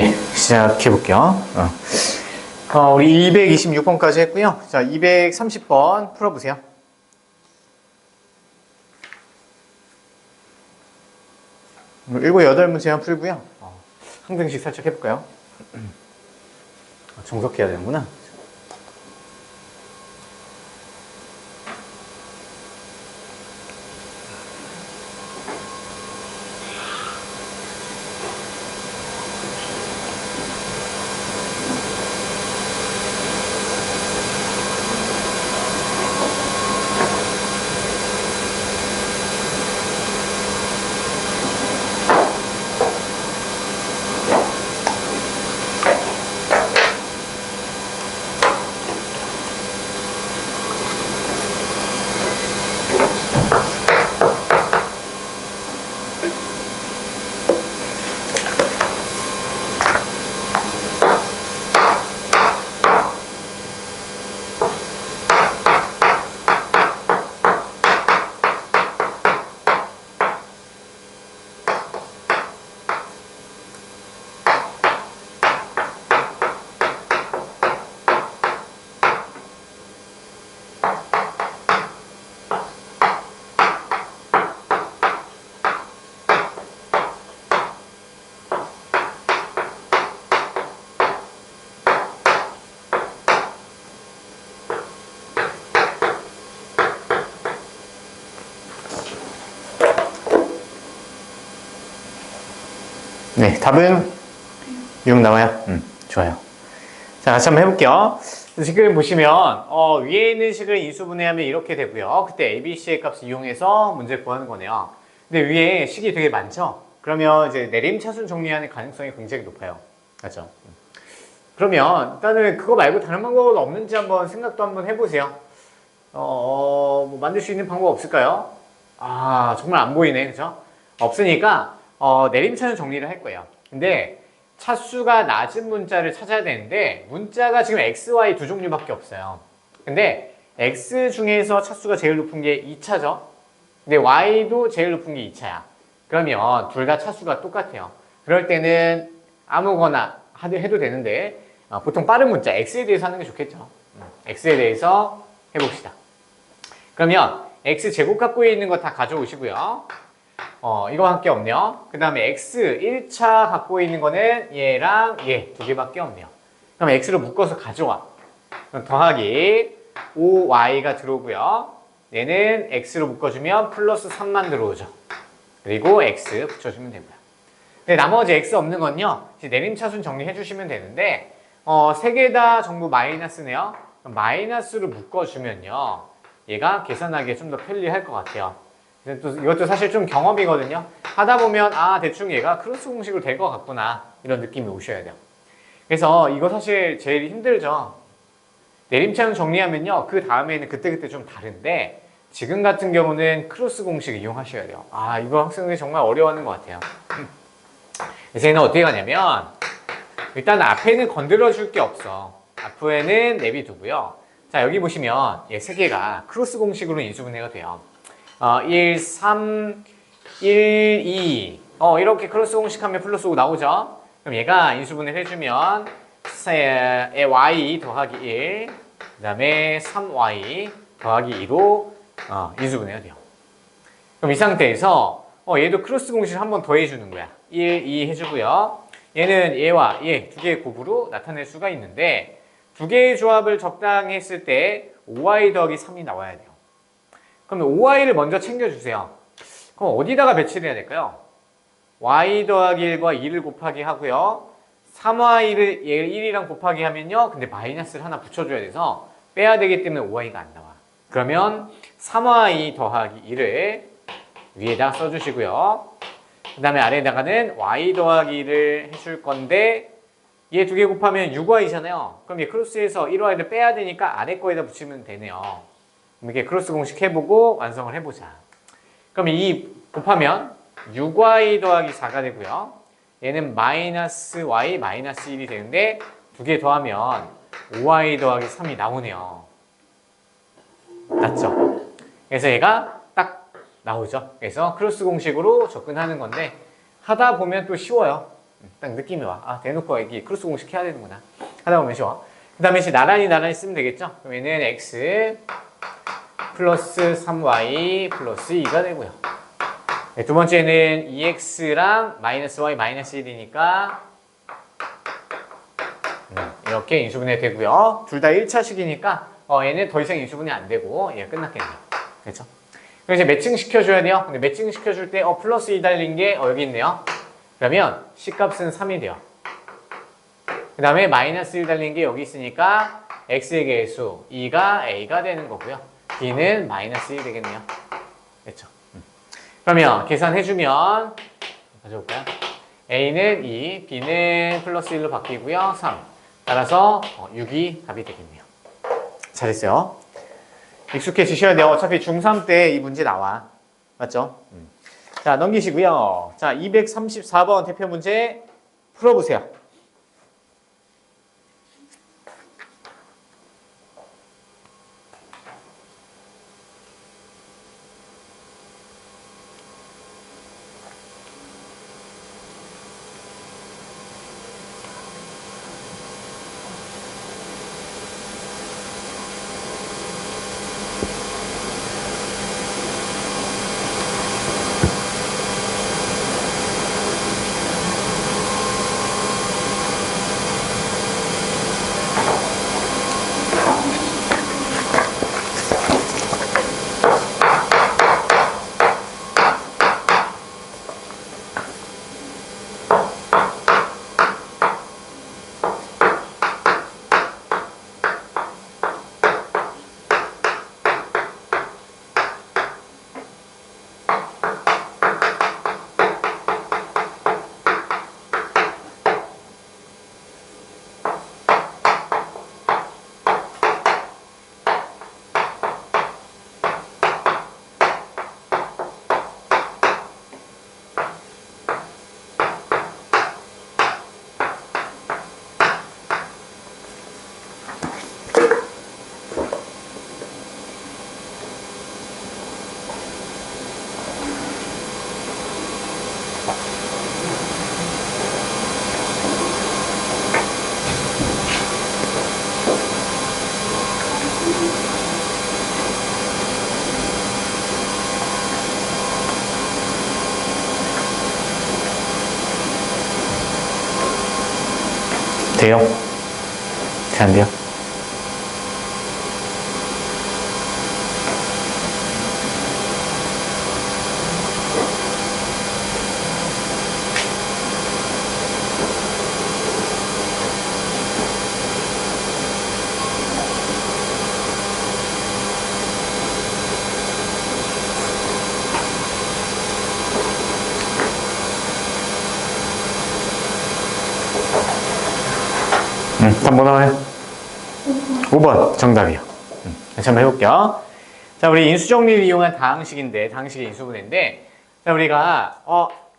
네, 시작해 볼게요. 우리 226번까지 했고요. 자, 230번 풀어보세요. 7, 8문제만 풀고요. 한 등씩 살짝 해볼까요? 정석해야 되는구나. 네, 답은 6 나와요. 좋아요. 자, 같이 한번 해볼게요. 지금 보시면 위에 있는 식을 인수분해하면 이렇게 되고요. 그때 ABC의 값을 이용해서 문제 구하는 거네요. 근데 위에 식이 되게 많죠? 그러면 이제 내림차순 정리하는 가능성이 굉장히 높아요. 맞죠? 그러면 일단은 그거 말고 다른 방법은 없는지 한번 생각도 한번 해보세요. 뭐 만들 수 있는 방법 없을까요? 아, 정말 안 보이네. 그죠? 없으니까 내림차순 정리를 할 거예요. 근데 차수가 낮은 문자를 찾아야 되는데 문자가 지금 x, y 두 종류밖에 없어요. 근데 x 중에서 차수가 제일 높은 게 2차죠. 근데 y도 제일 높은 게 2차야. 그러면 둘 다 차수가 똑같아요. 그럴 때는 아무거나 해도 되는데 보통 빠른 문자 x에 대해서 하는 게 좋겠죠. x에 대해서 해봅시다. 그러면 x제곱 갖고 있는 거 다 가져오시고요. 이거밖에 없네요. 그 다음에 x 1차 갖고 있는 거는 얘랑 얘 두 개밖에 없네요. 그럼 x로 묶어서 가져와. 그럼 더하기 5y가 들어오고요. 얘는 x로 묶어주면 플러스 3만 들어오죠. 그리고 x 붙여주면 되고요. 근데 나머지 x 없는 건요. 이제 내림차순 정리해 주시면 되는데 세 개 다 전부 마이너스네요. 마이너스로 묶어주면요. 얘가 계산하기에 좀 더 편리할 것 같아요. 이것도 사실 좀 경험이거든요. 하다 보면 대충 얘가 크로스 공식으로 될 것 같구나 이런 느낌이 오셔야 돼요. 그래서 이거 사실 제일 힘들죠. 내림차순 정리하면요 그 다음에는 그때그때 좀 다른데 지금 같은 경우는 크로스 공식 이용하셔야 돼요. 이거 학생들이 정말 어려워하는 것 같아요. 그래서 얘는 어떻게 가냐면 일단 앞에는 건드려 줄 게 없어. 앞에는 내비두고요. 자, 여기 보시면 얘 세 개가 크로스 공식으로 인수분해가 돼요. 1, 3, 1, 2 이렇게 크로스 공식하면 플러스 5 나오죠? 그럼 얘가 인수분해를 해주면 y 더하기 1 그 다음에 3y 더하기 2로 인수분해가 돼요. 그럼 이 상태에서 얘도 크로스 공식을 한 번 더 해주는 거야. 1, 2 해주고요. 얘는 얘와 얘 두 개의 곱으로 나타낼 수가 있는데 두 개의 조합을 적당히 했을 때 5y 더하기 3이 나와야 돼요. 그러면 5y를 먼저 챙겨주세요. 그럼 어디다가 배치를 해야 될까요? y 더하기 1과 2를 곱하기 하고요. 3y를 얘 1이랑 곱하기 하면요. 근데 마이너스를 하나 붙여줘야 돼서 빼야 되기 때문에 5y가 안 나와. 그러면 3y 더하기 2를 위에다 써주시고요. 그 다음에 아래에다가는 y 더하기 2를 해줄 건데 얘 두 개 곱하면 6y잖아요. 그럼 얘 크로스에서 1y를 빼야 되니까 아래 거에다 붙이면 되네요. 이렇게 크로스 공식 해보고 완성을 해보자. 그럼 이 곱하면 6y 더하기 4가 되고요. 얘는 마이너스 y 마이너스 1이 되는데 두 개 더하면 5y 더하기 3이 나오네요. 맞죠? 그래서 얘가 딱 나오죠. 그래서 크로스 공식으로 접근하는 건데 하다 보면 또 쉬워요. 딱 느낌이 와. 아, 대놓고 여기 크로스 공식 해야 되는구나. 하다 보면 쉬워. 그 다음에 이제 나란히 쓰면 되겠죠? 그럼 얘는 x 플러스 3y 플러스 2가 되고요. 네, 두 번째는 2x랑 마이너스 y 마이너스 1이니까 이렇게 인수분해 되고요. 둘 다 1차식이니까 얘는 더 이상 인수분해 안 되고 얘가 끝났겠네요. 그렇죠? 그럼 이제 매칭 시켜줘야 돼요. 근데 매칭 시켜줄 때 플러스 2 달린 게 여기 있네요. 그러면 C값은 3이 돼요. 그 다음에 마이너스 1 달린 게 여기 있으니까 X의 개수 2가 A가 되는 거고요. B는 마이너스 1 되겠네요. 됐죠? 그러면 계산해주면 가져올까요? A는 2, B는 플러스 1로 바뀌고요. 3. 따라서 6이 답이 되겠네요. 잘했어요. 익숙해지셔야 돼요. 어차피 중3 때 이 문제 나와. 맞죠? 자, 넘기시고요. 자, 234번 대표 문제 풀어보세요. 돼요? 잘 안 돼요? 답 뭐 나와요? 5번 정답이요. 다시 한번 해볼게요. 자, 우리 인수정리를 이용한 다항식인데, 다항식의 인수분해인데, 자, 우리가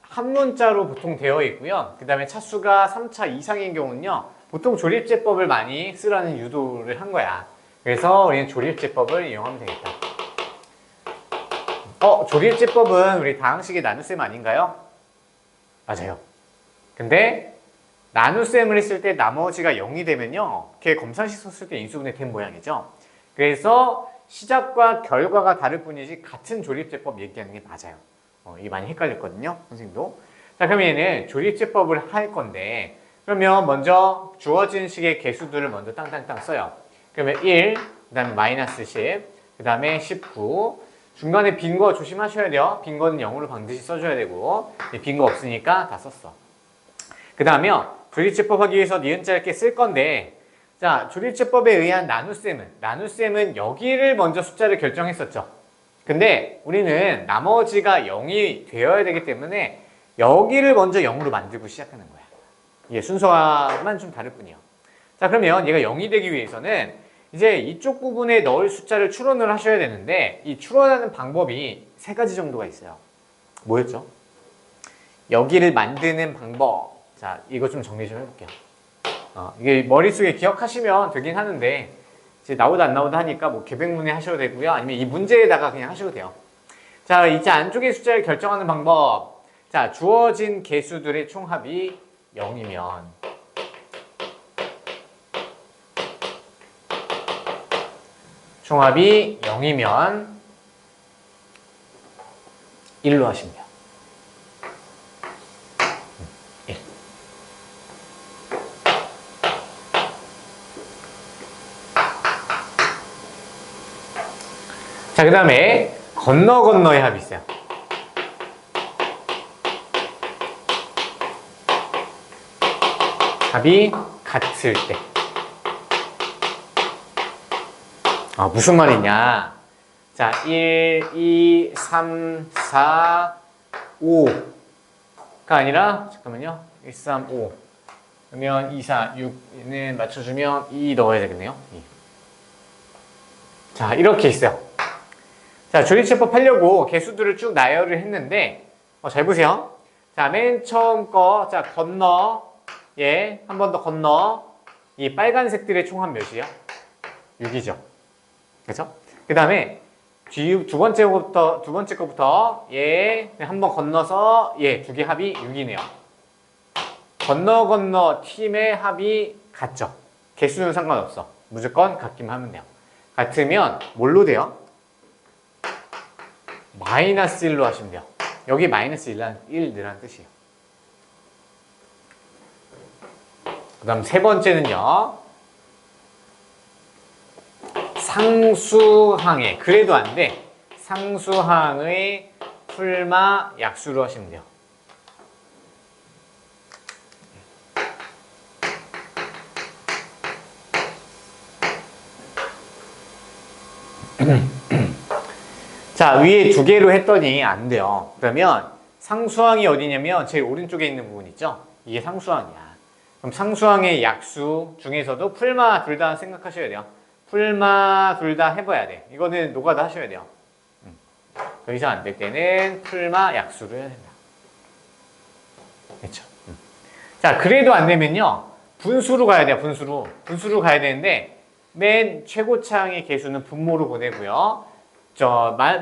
한문자로 보통 되어 있고요. 그 다음에 차수가 3차 이상인 경우는요, 보통 조립제법을 많이 쓰라는 유도를 한 거야. 그래서 우리는 조립제법을 이용하면 되겠다. 조립제법은 우리 다항식의 나눗셈 아닌가요? 맞아요. 근데 나눗셈을 했을 때 나머지가 0이 되면요, 걔 검산식 썼을 때 인수분해 된 모양이죠. 그래서 시작과 결과가 다를 뿐이지 같은 조립제법 얘기하는 게 맞아요. 이게 많이 헷갈렸거든요, 선생님도. 자, 그럼 얘는 조립제법을 할 건데, 그러면 먼저 주어진 식의 개수들을 먼저 땅땅땅 써요. 그러면 1, 그 다음에 마이너스 10, 그 다음에 19, 중간에 빈 거 조심하셔야 돼요. 빈 거는 0으로 반드시 써줘야 되고, 빈 거 없으니까 다 썼어. 그 다음에 조립제법 하기 위해서 니은자 이렇게 쓸 건데, 자, 조립제법에 의한 나눗셈은 여기를 먼저 숫자를 결정했었죠. 근데 우리는 나머지가 0이 되어야 되기 때문에 여기를 먼저 0으로 만들고 시작하는 거야. 이게 순서만 좀 다를 뿐이요. 자, 그러면 얘가 0이 되기 위해서는 이제 이쪽 부분에 넣을 숫자를 추론을 하셔야 되는데, 이 추론하는 방법이 3가지 정도가 있어요. 뭐였죠? 여기를 만드는 방법. 자, 이거 좀 정리 좀 해볼게요. 이게 머릿속에 기억하시면 되긴 하는데, 이제 나오다 안 나오다 하니까 뭐 계백문에 하셔도 되고요. 아니면 이 문제에다가 그냥 하셔도 돼요. 자, 이제 안쪽의 숫자를 결정하는 방법. 자, 주어진 개수들의 총합이 0이면 총합이 0이면 1로 하시면 돼요. 1. 자, 그 다음에 건너의 합이 있어요. 합이 같을 때. 무슨 말이냐. 자, 1, 2, 3, 4, 5가 아니라, 잠깐만요. 1, 3, 5. 그러면 2, 4, 6는 맞춰주면 2 넣어야 되겠네요. 2. 자, 이렇게 있어요. 자, 조립제법 하려고 개수들을 쭉 나열을 했는데, 잘 보세요. 자, 맨 처음 거, 자, 건너. 예, 한 번 더 건너. 이 빨간색들의 총합 몇이요? 6이죠. 그죠? 그 다음에 두 번째 거부터 예, 한 번 건너서 예, 두 개 합이 6이네요. 건너 팀의 합이 같죠? 개수는 상관없어. 무조건 같기만 하면 돼요. 같으면 뭘로 돼요? 마이너스 1로 하시면 돼요. 여기 마이너스 1 넣으라는 뜻이에요. 그 다음 세 번째는요. 상수항의, 그래도 안 돼. 상수항의 풀마 약수로 하시면 돼요. 자, 위에 두 개로 했더니 안 돼요. 그러면 상수항이 어디냐면 제일 오른쪽에 있는 부분 있죠? 이게 상수항이야. 그럼 상수항의 약수 중에서도 풀마 둘 다 생각하셔야 돼요. 풀마 둘 다 해봐야 돼. 이거는 노가다 하셔야 돼요. 더 이상 안 될 때는 풀마 약수로 해야 된다. 그렇죠? 자, 그래도 안 되면요. 분수로 가야 돼요. 분수로 가야 되는데 맨 최고차항의 개수는 분모로 보내고요.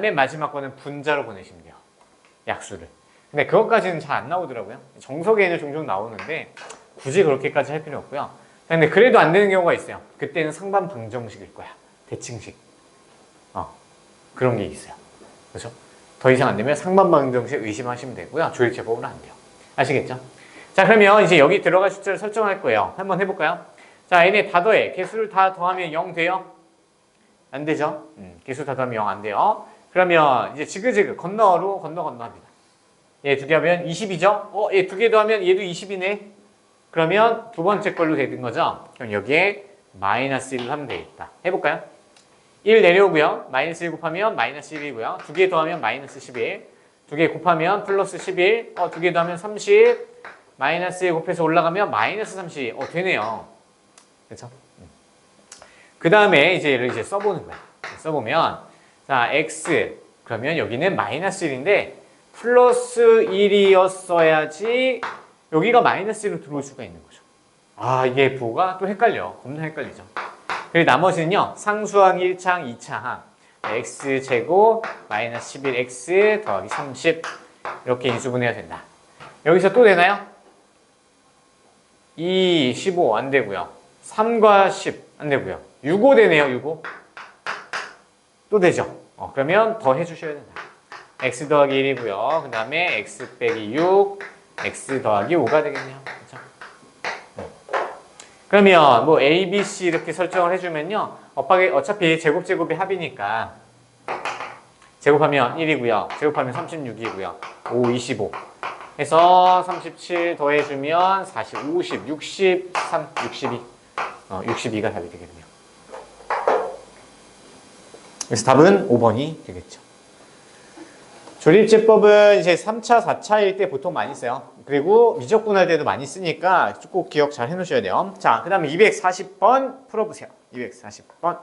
맨 마지막 거는 분자로 보내시면 돼요. 약수를. 근데 그것까지는 잘 안 나오더라고요. 정석에는 종종 나오는데 굳이 그렇게까지 할 필요 없고요. 근데 그래도 안 되는 경우가 있어요. 그때는 상반 방정식일 거야. 대칭식. 그런 게 있어요. 그렇죠? 더 이상 안 되면 상반 방정식 의심하시면 되고요. 조립제법은 안 돼요. 아시겠죠? 자, 그러면 이제 여기 들어갈 숫자를 설정할 거예요. 한번 해볼까요? 자, 얘네 다 더해. 개수를 다 더하면 0 돼요? 안 되죠? 개수 다 더하면 0 안 돼요. 그러면 이제 지그재그 건너로 합니다. 얘 두 개 하면 20이죠? 얘 두 개 더하면 얘도 20이네? 그러면 두 번째 걸로 되는 거죠? 그럼 여기에 마이너스 1을 하면 되겠다. 해볼까요? 1 내려오고요. 마이너스 1 곱하면 마이너스 1이고요. 두 개 더하면 마이너스 11. 두 개 곱하면 플러스 11. 두 개 더하면 30. 마이너스 1 곱해서 올라가면 마이너스 30. 되네요. 그렇죠? 그 다음에 이제 얘를 이제 써보는 거야. 써보면 자, x 그러면 여기는 마이너스 1인데 플러스 1이었어야지 여기가 마이너스 1로 들어올 수가 있는 거죠. 이게 부호가 또 헷갈려. 겁나 헷갈리죠. 그리고 나머지는요. 상수항 1차항, 2차항 x제곱 마이너스 11x 더하기 30 이렇게 인수분해가 된다. 여기서 또 되나요? 2, 15 안 되고요. 3과 10 안 되고요. 6, 5 되네요. 6, 5. 또 되죠. 그러면 더 해주셔야 된다. x 더하기 1이고요. 그 다음에 x 빼기 6 x 더하기 5가 되겠네요. 그렇죠? 그러면 뭐 a, b, c 이렇게 설정을 해주면요. 어차피 제곱이 합이니까 제곱하면 1이고요. 제곱하면 36이고요. 5, 25 해서 37 더해주면 40, 50, 63, 62 62가 답이 되겠네요. 그래서 답은 5번이 되겠죠. 조립제법은 이제 3차, 4차일 때 보통 많이 써요. 그리고 미적분할 때도 많이 쓰니까 꼭 기억 잘 해놓으셔야 돼요. 자, 그 다음에 240번 풀어보세요. 240번.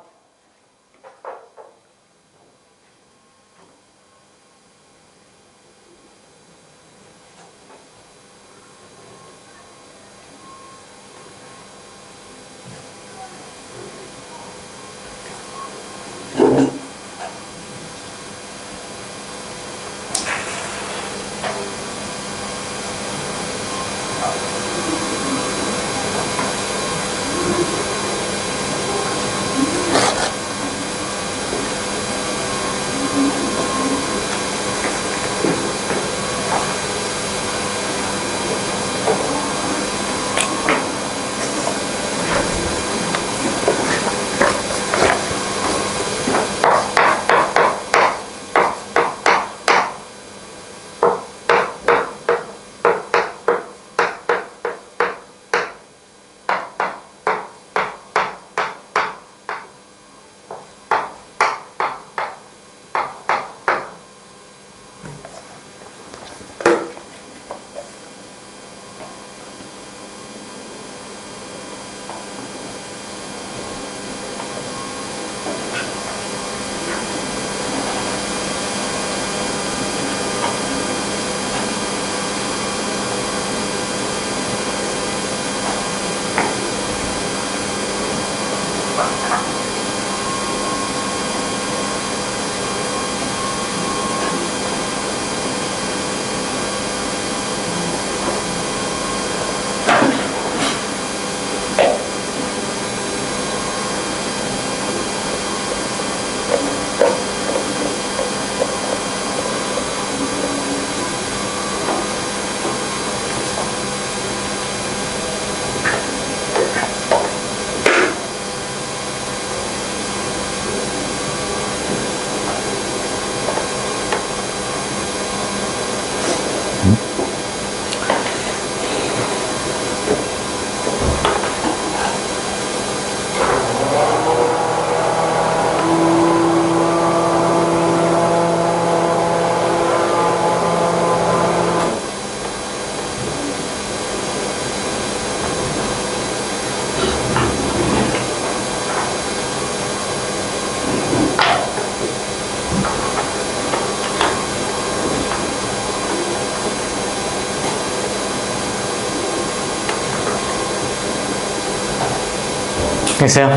됐어요?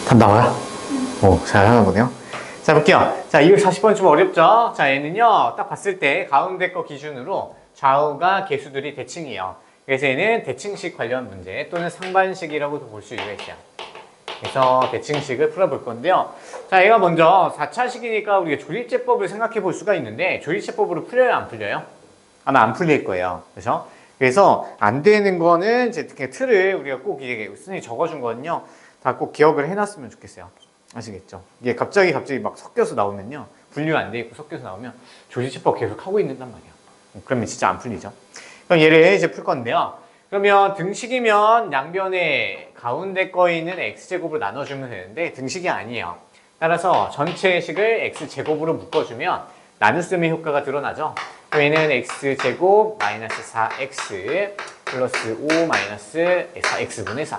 답 나와요? 오, 잘 하나 보네요. 자, 볼게요. 자, 240번 좀 어렵죠? 자, 얘는요, 딱 봤을 때 가운데 거 기준으로 좌우가 개수들이 대칭이에요. 그래서 얘는 대칭식 관련 문제 또는 상반식이라고도 볼 수 있어요. 그래서 대칭식을 풀어볼 건데요. 자, 얘가 먼저 4차식이니까 우리가 조립제법을 생각해 볼 수가 있는데 조립제법으로 풀려요, 안 풀려요? 아마 안 풀릴 거예요. 그래서 안 되는 거는 이제 특히 틀을 우리가 꼭 이게 선생님이 적어준 거는요. 다 꼭 기억을 해놨으면 좋겠어요. 아시겠죠? 이게 갑자기 막 섞여서 나오면요. 분류 안 돼 있고 섞여서 나오면 조립제법 계속 하고 있는단 말이에요. 그러면 진짜 안 풀리죠. 그럼 얘를 이제 풀 건데요. 그러면 등식이면 양변에 가운데 거 있는 x제곱으로 나눠주면 되는데 등식이 아니에요. 따라서 전체 식을 x제곱으로 묶어주면 나눗셈의 효과가 드러나죠. 그럼 얘는 x제곱 마이너스 4x 플러스 5 마이너스 4x분의 4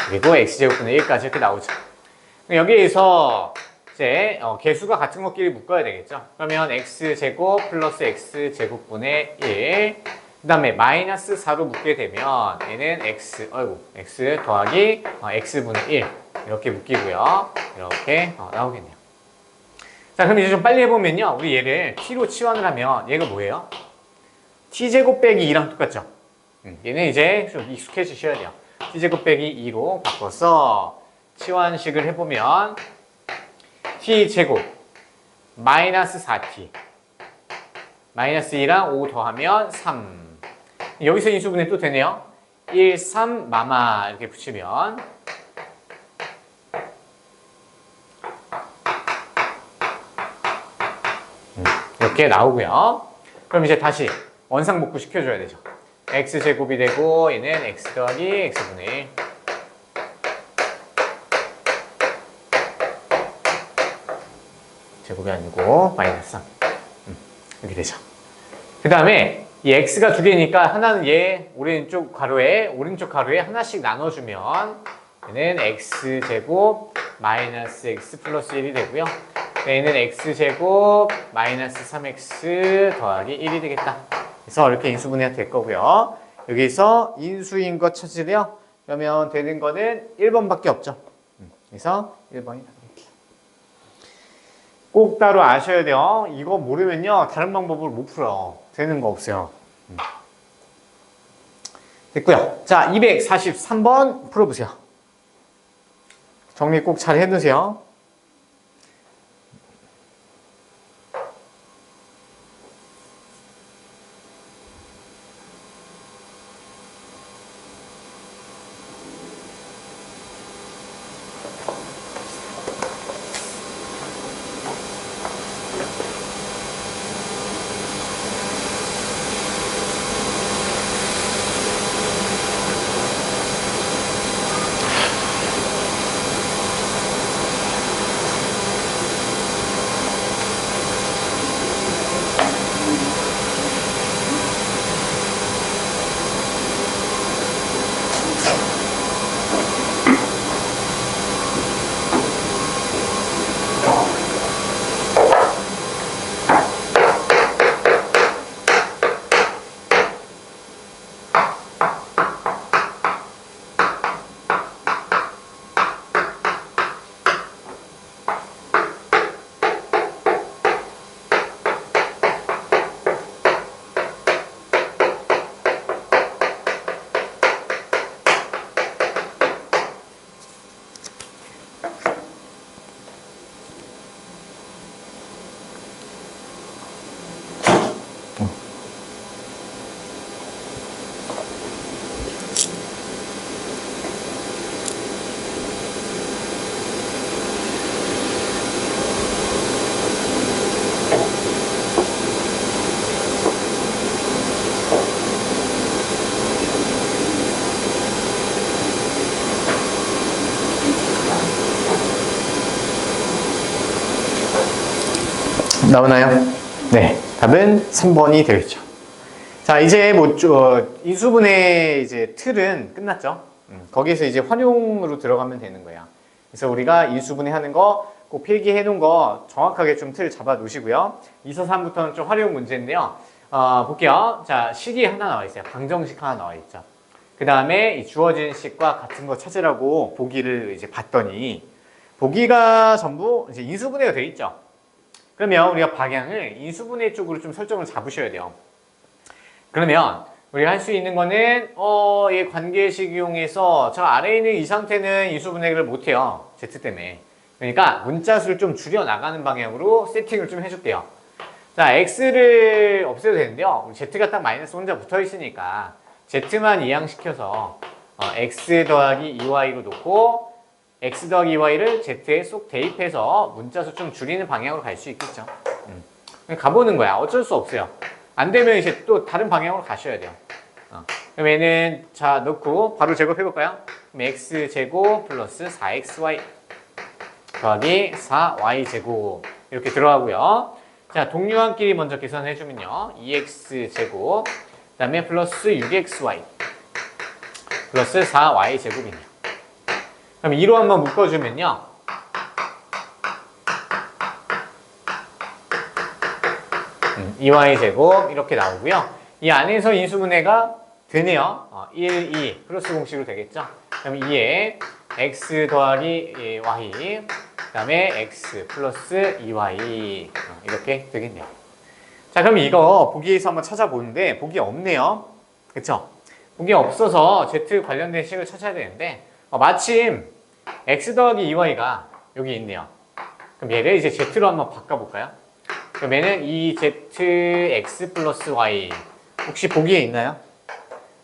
그리고 x제곱분의 1까지 이렇게 나오죠. 여기에서 이제 개수가 같은 것끼리 묶어야 되겠죠. 그러면 x제곱 플러스 x제곱분의 1 그 다음에 마이너스 4로 묶게 되면 얘는 x 더하기 x분의 1 이렇게 묶이고요. 이렇게 나오겠네요. 자, 그럼 이제 좀 빨리 해보면요. 우리 얘를 t로 치환을 하면 얘가 뭐예요? t제곱 빼기 2랑 똑같죠? 얘는 이제 좀 익숙해지셔야 돼요. t제곱 빼기 2로 바꿔서 치환식을 해보면 t제곱 마이너스 4t 마이너스 2랑 5 더하면 3 여기서 인수분해 또 되네요. 1, 3, 마마 이렇게 붙이면 이렇게 나오고요. 그럼 이제 다시 원상복구 시켜줘야 되죠. x제곱이 되고 얘는 x 더하기 x분의 1 제곱이 아니고 마이너스 3 이렇게 되죠. 그 다음에 이 x가 두 개니까 하나는 얘 오른쪽 가로에 하나씩 나눠주면 얘는 x제곱 마이너스 x 플러스 1이 되고요. 얘는 x제곱 마이너스 3x 더하기 1이 되겠다. 그래서 이렇게 인수분해가 될 거고요. 여기서 인수인 거 찾으래요. 그러면 되는 거는 1번밖에 없죠. 그래서 1번이 답입니다. 꼭 따로 아셔야 돼요. 이거 모르면요. 다른 방법으로 못 풀어. 되는 거 없어요. 됐고요. 자, 243번 풀어보세요. 정리 꼭 잘 해두세요. 나오나요? 네, 답은 3번이 되겠죠. 자, 이제 인수분해 이제 틀은 끝났죠. 거기서 이제 활용으로 들어가면 되는 거야. 그래서 우리가 인수분해 하는 거 꼭 필기해 놓은 거 정확하게 좀 틀 잡아 놓으시고요. 2서 3부터는 좀 활용 문제인데요. 볼게요. 자, 식이 하나 나와 있어요. 방정식 하나 나와 있죠. 그 다음에 이 주어진 식과 같은 거 찾으라고 보기를 이제 봤더니 보기가 전부 이제 인수분해가 되어 있죠. 그러면 우리가 방향을 인수분해 쪽으로 좀 설정을 잡으셔야 돼요. 그러면 우리가 할 수 있는 거는 이 관계식 이용해서 저 아래에 있는 이 상태는 인수분해를 못해요. Z 때문에. 그러니까 문자수를 좀 줄여 나가는 방향으로 세팅을 좀 해줄게요. 자, X를 없애도 되는데요. Z가 딱 마이너스 혼자 붙어 있으니까 Z만 이항시켜서 X 더하기 2Y로 놓고 X 더하기 2Y를 Z에 쏙 대입해서 문자수 좀 줄이는 방향으로 갈 수 있겠죠. 가보는 거야. 어쩔 수 없어요. 안 되면 이제 또 다른 방향으로 가셔야 돼요. 그럼 얘는 자 넣고 바로 제곱해볼까요? 그럼 X제곱 플러스 4XY 더하기 4Y제곱 이렇게 들어가고요. 자, 동류항끼리 먼저 계산해주면요. 2X제곱 그 다음에 플러스 6XY 플러스 4Y제곱이네요. 그럼 2로 한번 묶어주면요. 2y제곱 이렇게 나오고요. 이 안에서 인수분해가 되네요. 1, 2 플러스 공식으로 되겠죠. 그럼 2에 x 더하기 y 그 다음에 x 플러스 2y 이렇게 되겠네요. 자, 그럼 이거 보기에서 한번 찾아보는데 보기 없네요. 그쵸? 보기 없어서 z 관련된 식을 찾아야 되는데 마침 x 더하기 2y가 여기 있네요. 그럼 얘를 이제 z로 한번 바꿔볼까요? 그럼 얘는 2zx 플러스 y 혹시 보기에 있나요?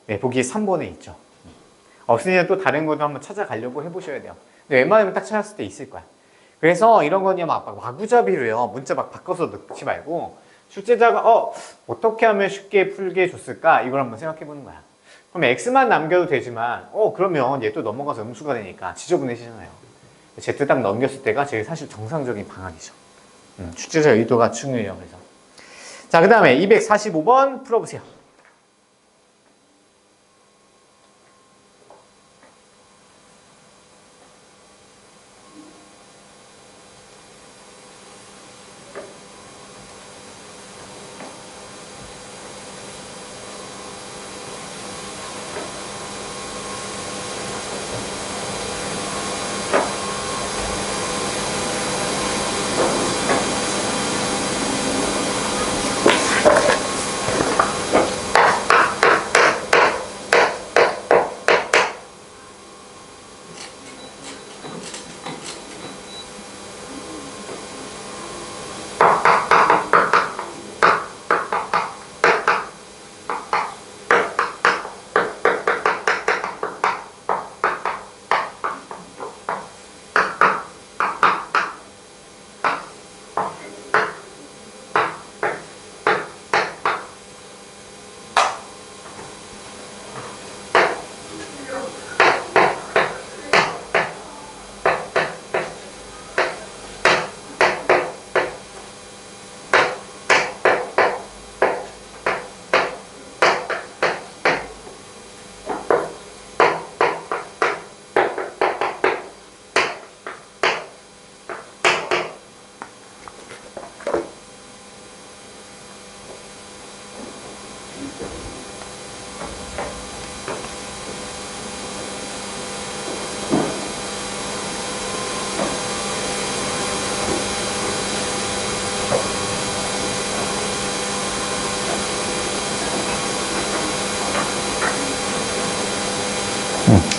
네, 보기에 3번에 있죠. 없으면 또 다른 것도 한번 찾아가려고 해보셔야 돼요. 근데 웬만하면 딱 찾았을 때 있을 거야. 그래서 이런 거냐 막 마구잡이로요. 문자 막 바꿔서 넣지 말고 출제자가 어떻게 하면 쉽게 풀게 해줬을까? 이걸 한번 생각해 보는 거야. 그럼 x만 남겨도 되지만 그러면 얘 또 넘어가서 음수가 되니까 지저분해지잖아요. z 딱 넘겼을 때가 제일 사실 정상적인 방향이죠. 출제자 의도가 중요해요. 그래서 자, 그 다음에 245번 풀어보세요.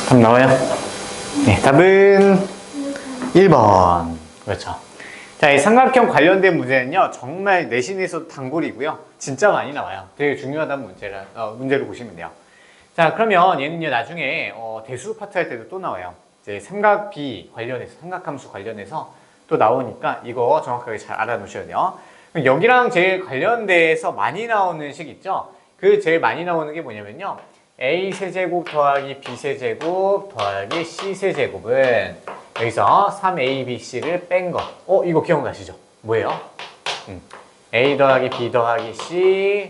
답 나와요? 네, 답은 1번. 그렇죠. 자, 이 삼각형 관련된 문제는요, 정말 내신에서 단골이고요. 진짜 많이 나와요. 되게 중요하다는 문제로 보시면 돼요. 자, 그러면 얘는요, 나중에 대수 파트 할 때도 또 나와요. 이제 삼각비 관련해서, 삼각함수 관련해서 또 나오니까 이거 정확하게 잘 알아놓으셔야 돼요. 그럼 여기랑 제일 관련돼서 많이 나오는 식 있죠? 그 제일 많이 나오는 게 뭐냐면요. a 세제곱 더하기 b 세제곱 더하기 c 세제곱은 여기서 3abc를 뺀 거. 이거 기억나시죠? 뭐예요? a 더하기 b 더하기 c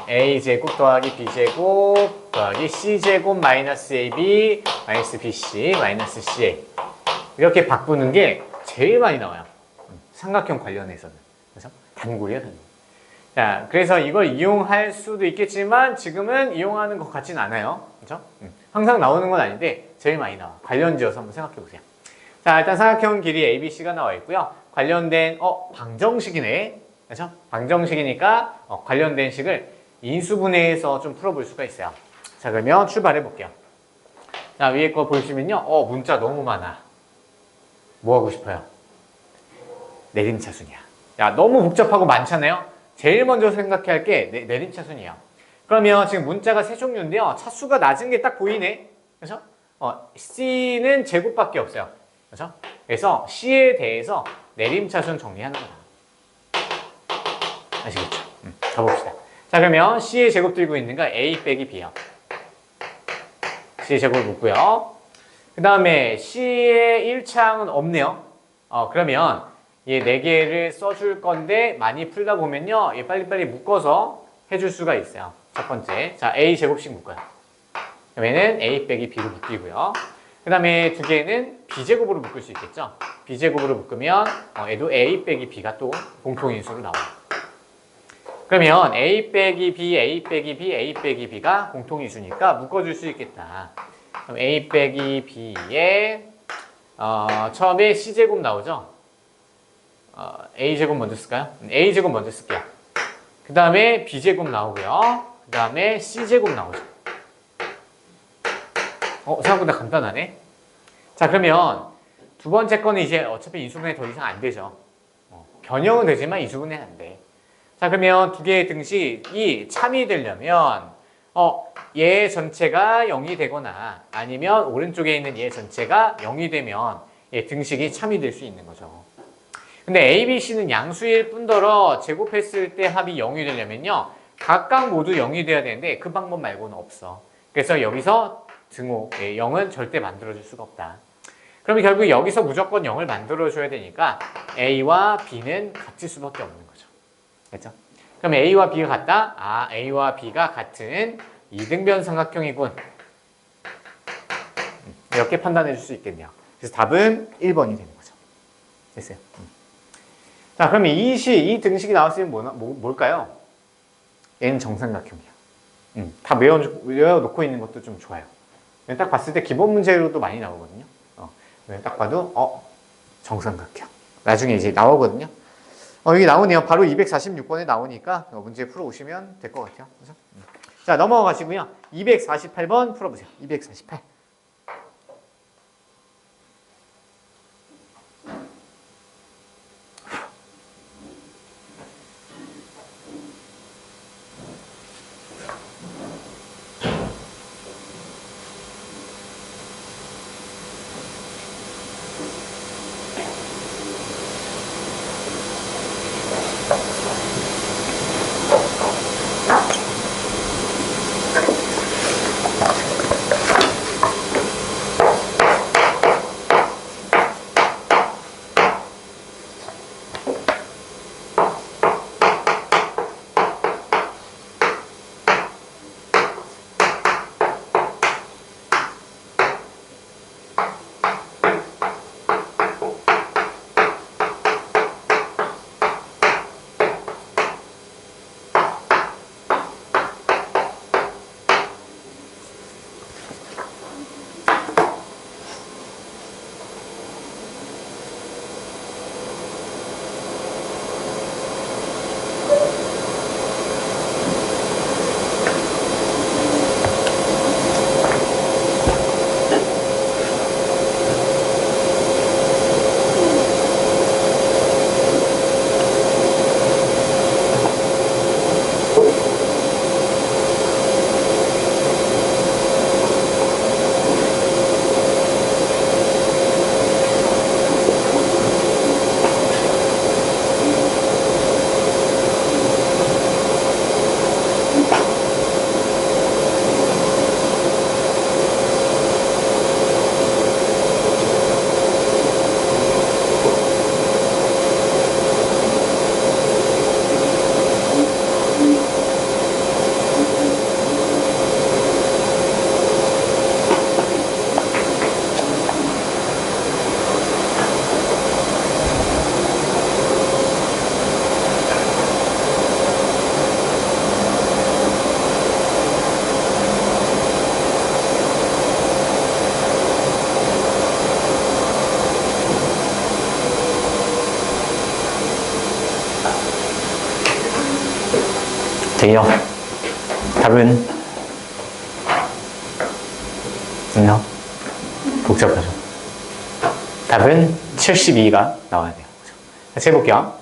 a 제곱 더하기 b 제곱 더하기 c 제곱 마이너스 ab 마이너스 bc 마이너스 ca 이렇게 바꾸는 게 제일 많이 나와요. 삼각형 관련해서는. 그래서 단골이야, 단골. 자, 그래서 이걸 이용할 수도 있겠지만 지금은 이용하는 것 같진 않아요. 그죠? 항상 나오는 건 아닌데 제일 많이 나와. 관련지어서 한번 생각해 보세요. 자, 일단 삼각형 길이 ABC가 나와 있고요. 관련된 방정식이네. 그렇죠? 방정식이니까 관련된 식을 인수분해해서 좀 풀어볼 수가 있어요. 자, 그러면 출발해 볼게요. 자, 위에 거 보시면요. 문자 너무 많아. 뭐 하고 싶어요? 내림차순이야. 야, 너무 복잡하고 많잖아요. 제일 먼저 생각해야 할 게 내림차순이에요. 그러면 지금 문자가 세 종류인데요. 차수가 낮은 게 딱 보이네. 그렇죠? C는 제곱밖에 없어요. 그렇죠? 그래서 C에 대해서 내림차순 정리하는 거다. 아시겠죠? 가봅시다. 자, 그러면 C의 제곱 들고 있는 거 A 빼기 B요. C의 제곱을 묻고요. 그 다음에 C의 1창은 없네요. 그러면 얘 4개를 써줄 건데 많이 풀다 보면요. 얘 빨리빨리 묶어서 해줄 수가 있어요. 첫 번째. 자, A 제곱씩 묶어요. 그러면은 A 빼기 B로 묶이고요. 그 다음에 2개는 B 제곱으로 묶을 수 있겠죠. B 제곱으로 묶으면 얘도 A 빼기 B가 또 공통인수로 나와요. 그러면 A 빼기 B, A 빼기 B, A 빼기 B가 공통인수니까 묶어줄 수 있겠다. 그럼 A 빼기 B에 처음에 C제곱 나오죠. A제곱 먼저 쓸까요? A제곱 먼저 쓸게요. 그 다음에 B제곱 나오고요. 그 다음에 C제곱 나오죠. 생각보다 간단하네. 자, 그러면 두 번째 거는 이제 어차피 인수분해 더 이상 안 되죠. 변형은 되지만 인수분해 안 돼. 자, 그러면 두 개의 등식이 참이 되려면 얘 전체가 0이 되거나 아니면 오른쪽에 있는 얘 전체가 0이 되면 얘 등식이 참이 될 수 있는 거죠. 근데 A, B, C는 양수일 뿐더러 제곱했을 때 합이 0이 되려면요. 각각 모두 0이 돼야 되는데 그 방법 말고는 없어. 그래서 여기서 등호 0은 절대 만들어줄 수가 없다. 그러면 결국 여기서 무조건 0을 만들어줘야 되니까 A와 B는 같을 수밖에 없는 거죠. 그렇죠? 그럼 A와 B가 같다? A와 B가 같은 이등변 삼각형이군. 이렇게 판단해 줄 수 있겠네요. 그래서 답은 1번이 되는 거죠. 됐어요. 자, 그럼 이 등식이 나왔으면 뭘까요? 얘는 정삼각형이야. 다 외워놓고 있는 것도 좀 좋아요. 딱 봤을 때 기본 문제로도 많이 나오거든요. 딱 봐도 정삼각형. 나중에 이제 나오거든요. 여기 나오네요. 바로 246번에 나오니까 문제 풀어오시면 될 것 같아요. 그렇죠? 자, 넘어가 가시고요. 248번 풀어보세요. 248. No. 복잡하죠. 답은 72가 나와야 돼요. 같이 해볼게요.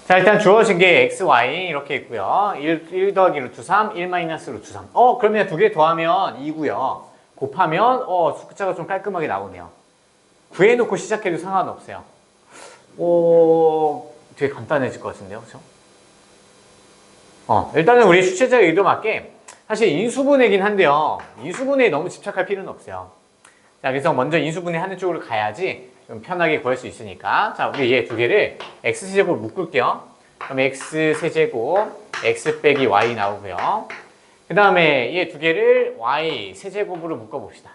자, 일단 주어진 게 x, y 이렇게 있고요. 1 더하기 루트 3, 1 마이너스 루트 3. 그러면 두 개 더하면 2고요. 곱하면 숫자가 좀 깔끔하게 나오네요. 구해놓고 시작해도 상관없어요. 되게 간단해질 것 같은데요, 그렇죠? 일단은 우리 수채자 의도 맞게 사실 인수분해긴 한데요. 인수분해에 너무 집착할 필요는 없어요. 자, 그래서 먼저 인수분해 하는 쪽으로 가야지 좀 편하게 구할 수 있으니까. 자, 우리 얘 두 개를 x세제곱 묶을게요. 그럼 x세제곱, x 빼기 y 나오고요. 그 다음에 얘 두 개를 y 세제곱으로 묶어봅시다.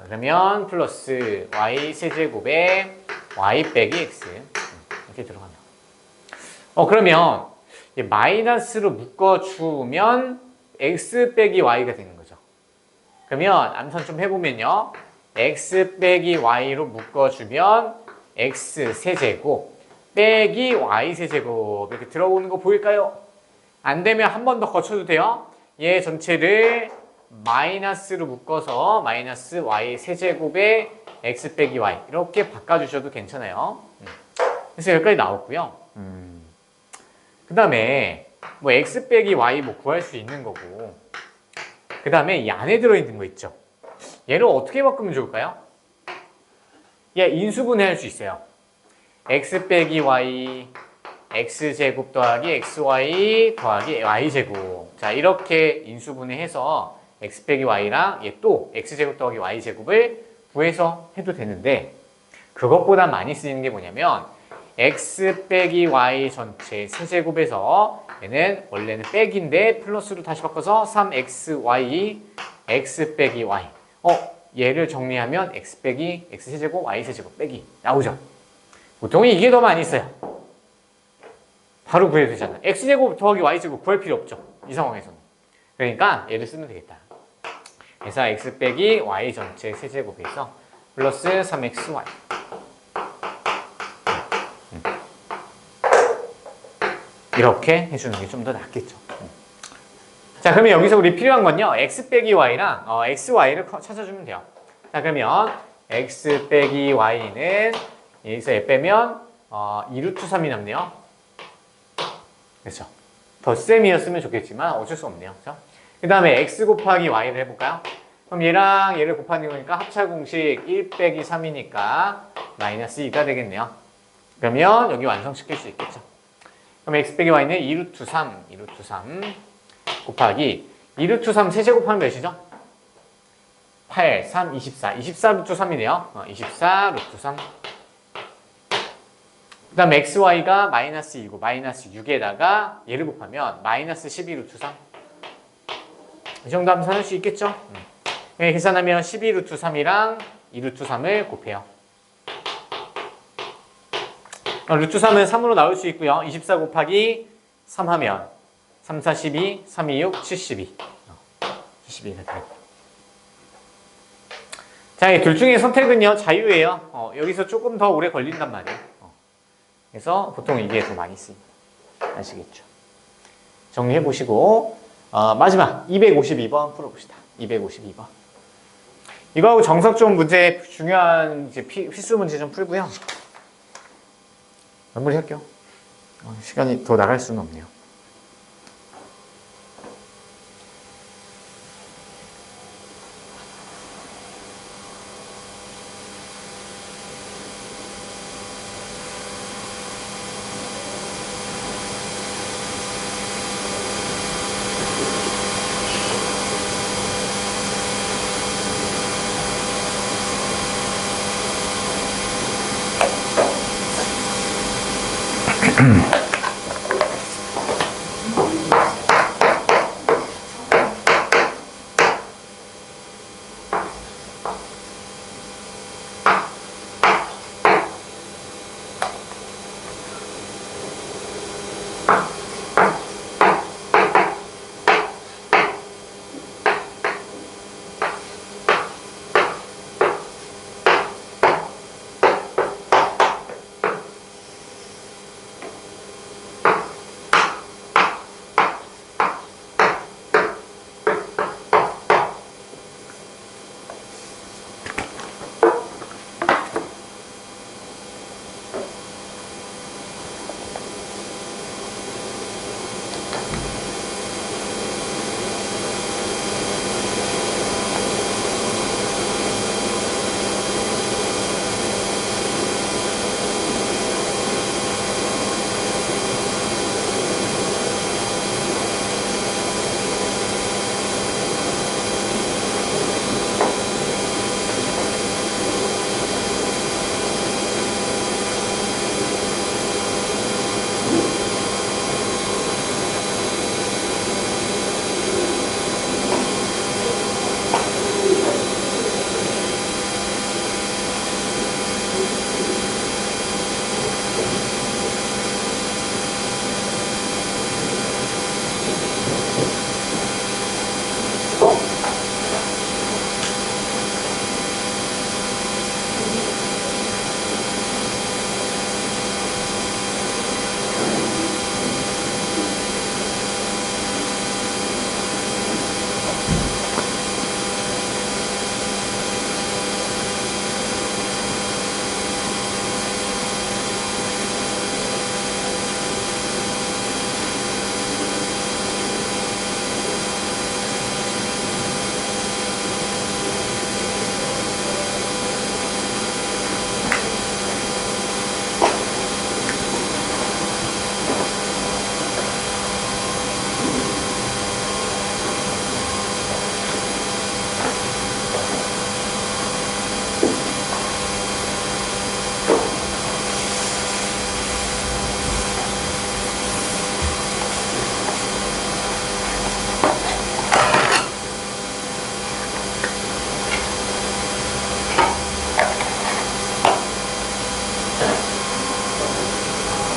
그러면 플러스 y 세제곱에 y 빼기 x 이렇게 들어가네요. 그러면 마이너스로 묶어주면 x 빼기 y가 되는 거죠. 그러면 암산 좀 해보면요. x 빼기 y로 묶어주면 x 세제곱 빼기 y 세제곱 이렇게 들어오는 거 보일까요? 안 되면 한 번 더 거쳐도 돼요. 얘 전체를 마이너스로 묶어서 마이너스 y 세제곱에 x 빼기 y 이렇게 바꿔주셔도 괜찮아요. 그래서 여기까지 나왔고요. 그 다음에 뭐 x 빼기 y 뭐 구할 수 있는 거고, 그 다음에 이 안에 들어있는 거 있죠. 얘를 어떻게 바꾸면 좋을까요? 얘 인수분해 할 수 있어요. x 빼기 y x제곱 더하기 xy 더하기 y제곱. 자, 이렇게 인수분해해서 x 빼기 y랑 얘 또 x제곱 더하기 y제곱을 구해서 해도 되는데, 그것보다 많이 쓰이는 게 뭐냐면 x 빼기 y 전체 세제곱에서 얘는 원래는 빼기인데 플러스로 다시 바꿔서 3xy x 빼기 y. 얘를 정리하면 x 빼기 x 세제곱 y 세제곱 빼기 나오죠. 보통 이게 더 많이 써요. 바로 구해도 되잖아. x제곱 더하기 y제곱 구할 필요 없죠. 이 상황에서는. 그러니까 얘를 쓰면 되겠다. 그래서 x 빼기 y 전체 세제곱에서 플러스 3xy. 이렇게 해주는 게 좀 더 낫겠죠. 자, 그러면 여기서 우리 필요한 건요. x 빼기 y랑 xy를 찾아주면 돼요. 자, 그러면 x 빼기 y는 여기서 얘 빼면 2루트 3이 남네요. 그렇죠. 덧셈이었으면 좋겠지만 어쩔 수 없네요. 그렇죠? 그 다음에 x 곱하기 y를 해볼까요? 그럼 얘랑 얘를 곱하는 거니까 합차 공식 1 빼기 3이니까 마이너스 2가 되겠네요. 그러면 여기 완성시킬 수 있겠죠. 그럼 x 빼기 y는 2루트 3 곱하기 2루트 3 세제곱하면 몇이죠? 8, 3, 24. 24 루트 3이네요. 24 루트 3. 그 다음 xy가 마이너스 2고 마이너스 6에다가 얘를 곱하면 마이너스 12 루트 3. 이 정도 하면 찾을 수 있겠죠? 계산하면 12 루트 3이랑 2 루트 3을 곱해요. 루트 3은 3으로 나올 수 있고요. 24 곱하기 3 하면 3, 4, 12, 3, 2, 6, 72. 72가 돼요. 자, 이 둘 중에 선택은요, 자유예요. 여기서 조금 더 오래 걸린단 말이에요. 그래서 보통 이게 더 많이 쓰입니다. 아시겠죠? 정리해 보시고, 마지막 252번 풀어봅시다. 252번. 이거하고 정석적 문제 중요한 이제 필수 문제 좀 풀고요. 마무리할게요. 시간이 더 나갈 수는 없네요.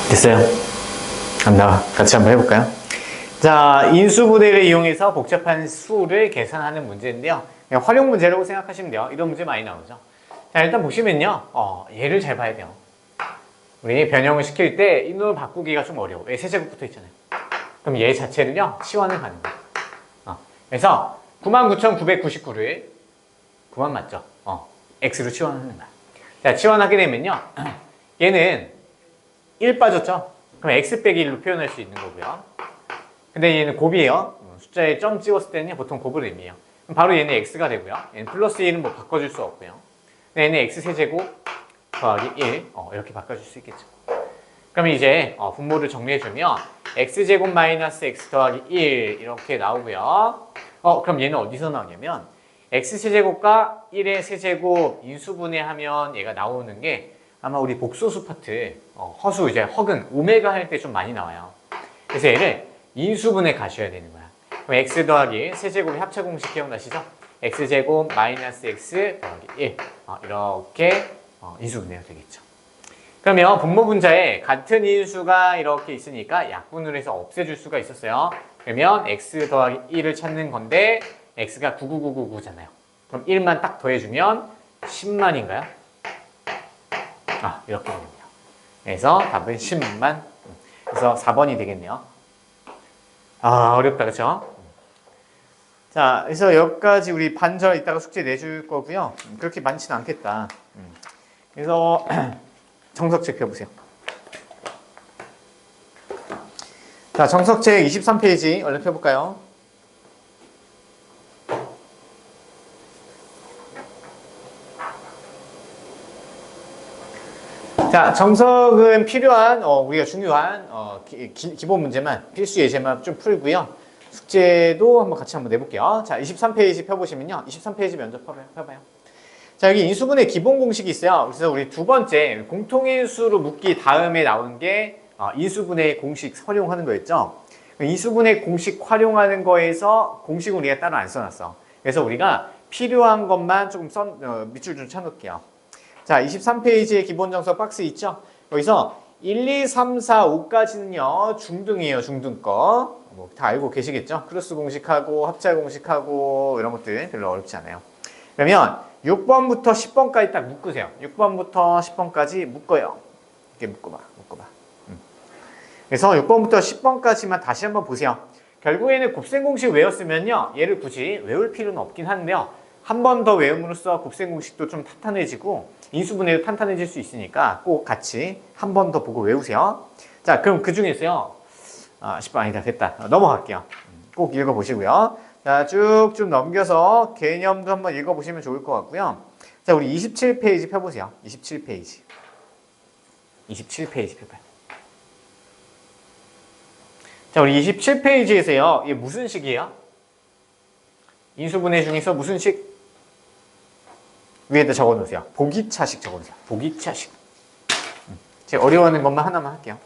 됐어요? 안 나와. 같이 한번 해볼까요? 자, 인수분해를 이용해서 복잡한 수를 계산하는 문제인데요. 그냥 활용 문제라고 생각하시면 돼요. 이런 문제 많이 나오죠. 자, 일단 보시면요. 얘를 잘 봐야 돼요. 우리 변형을 시킬 때 이 놈을 바꾸기가 좀 어려워. 왜? 세제곱 붙어 있잖아요. 그럼 얘 자체를요, 치환을 가는 거예요. 그래서 99,999를 9만 맞죠? x로 치환하는 거야. 자, 치환하게 되면요. 얘는 1 빠졌죠? 그럼 x 빼기 1로 표현할 수 있는 거고요. 근데 얘는 곱이에요. 숫자에 점 찍었을 때는 보통 곱을 의미해요. 그럼 바로 얘는 x가 되고요. 얘는 플러스 1은 뭐 바꿔줄 수 없고요. 얘는 x 세제곱 더하기 1 이렇게 바꿔줄 수 있겠죠. 그러면 이제 분모를 정리해주면 x제곱 마이너스 x 더하기 1 이렇게 나오고요. 그럼 얘는 어디서 나오냐면 x세제곱과 1의 세제곱 인수분해하면 얘가 나오는 게 아마 우리 복소수 파트 허수 이제 허근 오메가 할 때 좀 많이 나와요. 그래서 얘를 인수분해 가셔야 되는 거야. 그럼 x 더하기 세제곱의 합차 공식 기억나시죠? x제곱 마이너스 x 더하기 1 이렇게 인수분해가 되겠죠. 그러면 분모 분자에 같은 인수가 이렇게 있으니까 약분을 해서 없애줄 수가 있었어요. 그러면 x 더하기 1을 찾는 건데 x가 99999잖아요. 그럼 1만 딱 더해주면 10만인가요? 이렇게 됩니다. 그래서 답은 10만. 그래서 4번이 되겠네요. 어렵다, 그렇죠? 자, 그래서 여기까지 우리 반절 이따가 숙제 내줄 거고요. 그렇게 많지는 않겠다. 그래서 정석책 펴보세요. 자, 정석책 23페이지 얼른 펴볼까요? 자, 정석은 필요한 우리가 중요한 기본 문제만 필수 예제만 좀 풀고요. 숙제도 한번 내볼게요. 자, 23페이지 펴보시면요. 23페이지 먼저 펴봐요. 자, 여기 인수분해 기본 공식이 있어요. 그래서 우리 두 번째 공통인수로 묶기 다음에 나온 게 인수분해 공식 활용하는 거였죠. 인수분해 공식 활용하는 거에서 공식은 우리가 따로 안 써놨어. 그래서 우리가 필요한 것만 조금 밑줄 좀 쳐놓을게요. 자, 23페이지에 기본 정석 박스 있죠? 여기서 1, 2, 3, 4, 5까지는요, 중등이에요, 중등 거. 다 알고 계시겠죠? 크로스 공식하고, 합차 공식하고, 이런 것들 별로 어렵지 않아요. 그러면 6번부터 10번까지 딱 묶으세요. 6번부터 10번까지 묶어요. 이렇게 묶어봐. 그래서 6번부터 10번까지만 다시 한번 보세요. 결국에는 곱셈 공식 외웠으면요, 얘를 굳이 외울 필요는 없긴 한데요. 한 번 더 외움으로써 곱셈 공식도 좀 탄탄해지고 인수분해도 탄탄해질 수 있으니까 꼭 같이 한 번 더 보고 외우세요. 자, 그럼 그 중에서요. 10번 아니다. 됐다. 넘어갈게요. 꼭 읽어보시고요. 자, 쭉쭉 넘겨서 개념도 한번 읽어보시면 좋을 것 같고요. 자, 우리 27페이지 펴보세요. 27페이지. 27페이지 펴봐요. 자, 우리 27페이지에서요. 이게 무슨 식이에요? 인수분해 중에서 무슨 식? 위에다 적어놓으세요. 보기차식 적어놓으세요. 보기차식. 제가 어려워하는 것만 하나만 할게요.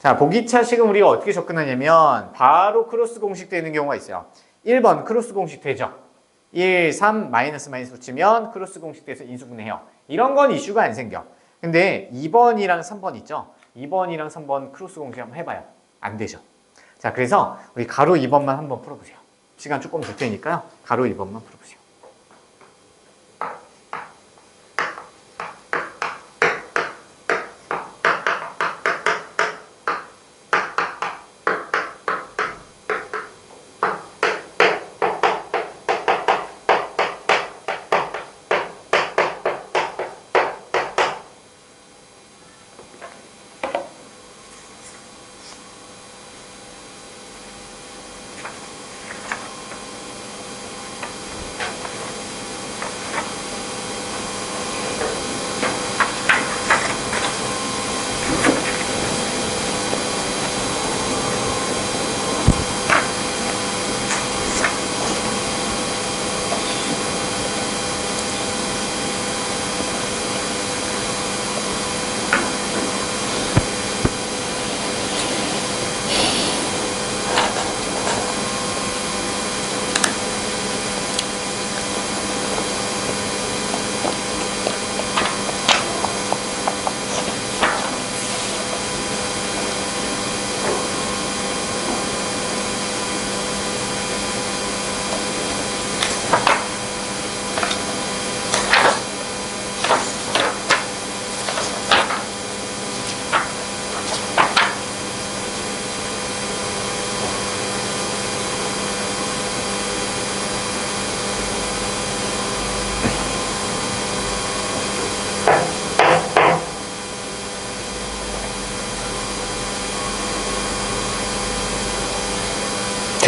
자, 보기차식은 우리가 어떻게 접근하냐면 바로 크로스 공식 되는 경우가 있어요. 1번 크로스 공식 되죠. 1, 3, 마이너스 붙이면 크로스 공식 돼서 인수분해해요. 이런 건 이슈가 안 생겨. 근데 2번이랑 3번 있죠. 2번이랑 3번 크로스 공식 한번 해봐요. 안 되죠. 자, 그래서 우리 가로 2번만 한번 풀어보세요. 시간 조금 줄 테니까요. 가로 2번만 풀어보세요.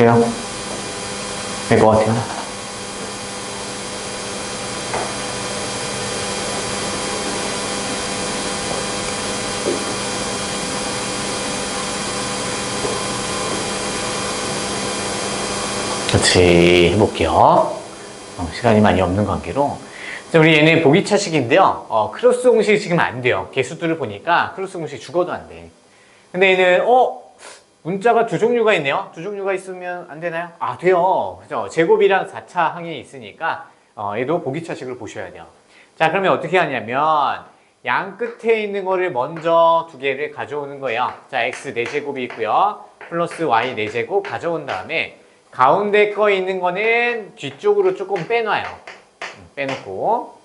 어때요? 될 것 같아요? 그렇지. 해볼게요. 시간이 많이 없는 관계로. 자, 우리 얘는 보기 차식인데요. 크로스 공식이 지금 안 돼요. 개수들을 보니까 크로스 공식 죽어도 안 돼. 근데 얘는, 문자가 두 종류가 있네요. 두 종류가 있으면 안 되나요? 아, 돼요. 그죠? 제곱이랑 4차 항이 있으니까, 얘도 보기 차식을 보셔야 돼요. 자, 그러면 어떻게 하냐면, 양 끝에 있는 거를 먼저 두 개를 가져오는 거예요. 자, x 4제곱이 있고요. 플러스 y 4제곱 가져온 다음에, 가운데 거 있는 거는 뒤쪽으로 조금 빼놔요. 빼놓고.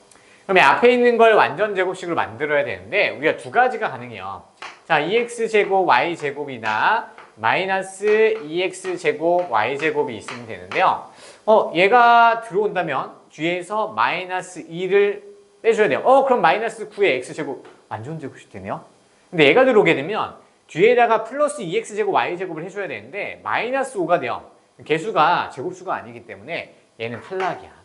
그러면 앞에 있는 걸 완전 제곱식으로 만들어야 되는데 우리가 두 가지가 가능해요. 자, 2x제곱 y제곱이나 마이너스 2x제곱 y제곱이 있으면 되는데요. 얘가 들어온다면 뒤에서 마이너스 2를 빼줘야 돼요. 그럼 마이너스 9의 x제곱 완전 제곱식 되네요. 근데 얘가 들어오게 되면 뒤에다가 플러스 2x제곱 y제곱을 해줘야 되는데 마이너스 5가 돼요. 개수가 제곱수가 아니기 때문에 얘는 탈락이야.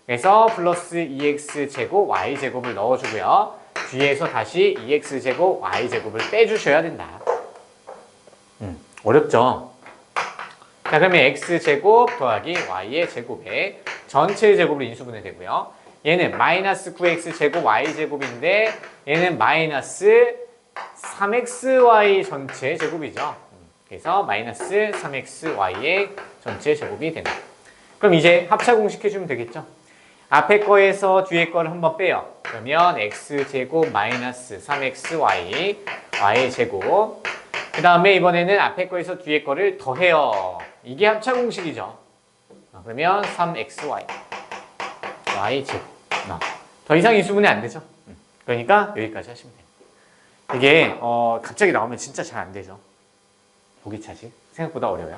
그래서 플러스 2x제곱 y제곱을 넣어주고요. 뒤에서 다시 2x제곱 y제곱을 빼주셔야 된다. 어렵죠? 자, 그러면 x제곱 더하기 y의 제곱에 전체 제곱으로 인수분해 되고요. 얘는 마이너스 9x제곱 y제곱인데 얘는 마이너스 3xy 전체 제곱이죠. 그래서 마이너스 3xy의 전체 제곱이 된다. 그럼 이제 합차 공식 해주면 되겠죠? 앞에 거에서 뒤에 거를 한번 빼요. 그러면 x제곱 마이너스 3xy y 제곱. 그 다음에 이번에는 앞에 거에서 뒤에 거를 더해요. 이게 합차 공식이죠. 그러면 3xy y 제곱. 더 이상 인수분해 안 되죠? 그러니까 여기까지 하시면 돼요. 이게 갑자기 나오면 진짜 잘 안 되죠. 보기 차식. 생각보다 어려워요.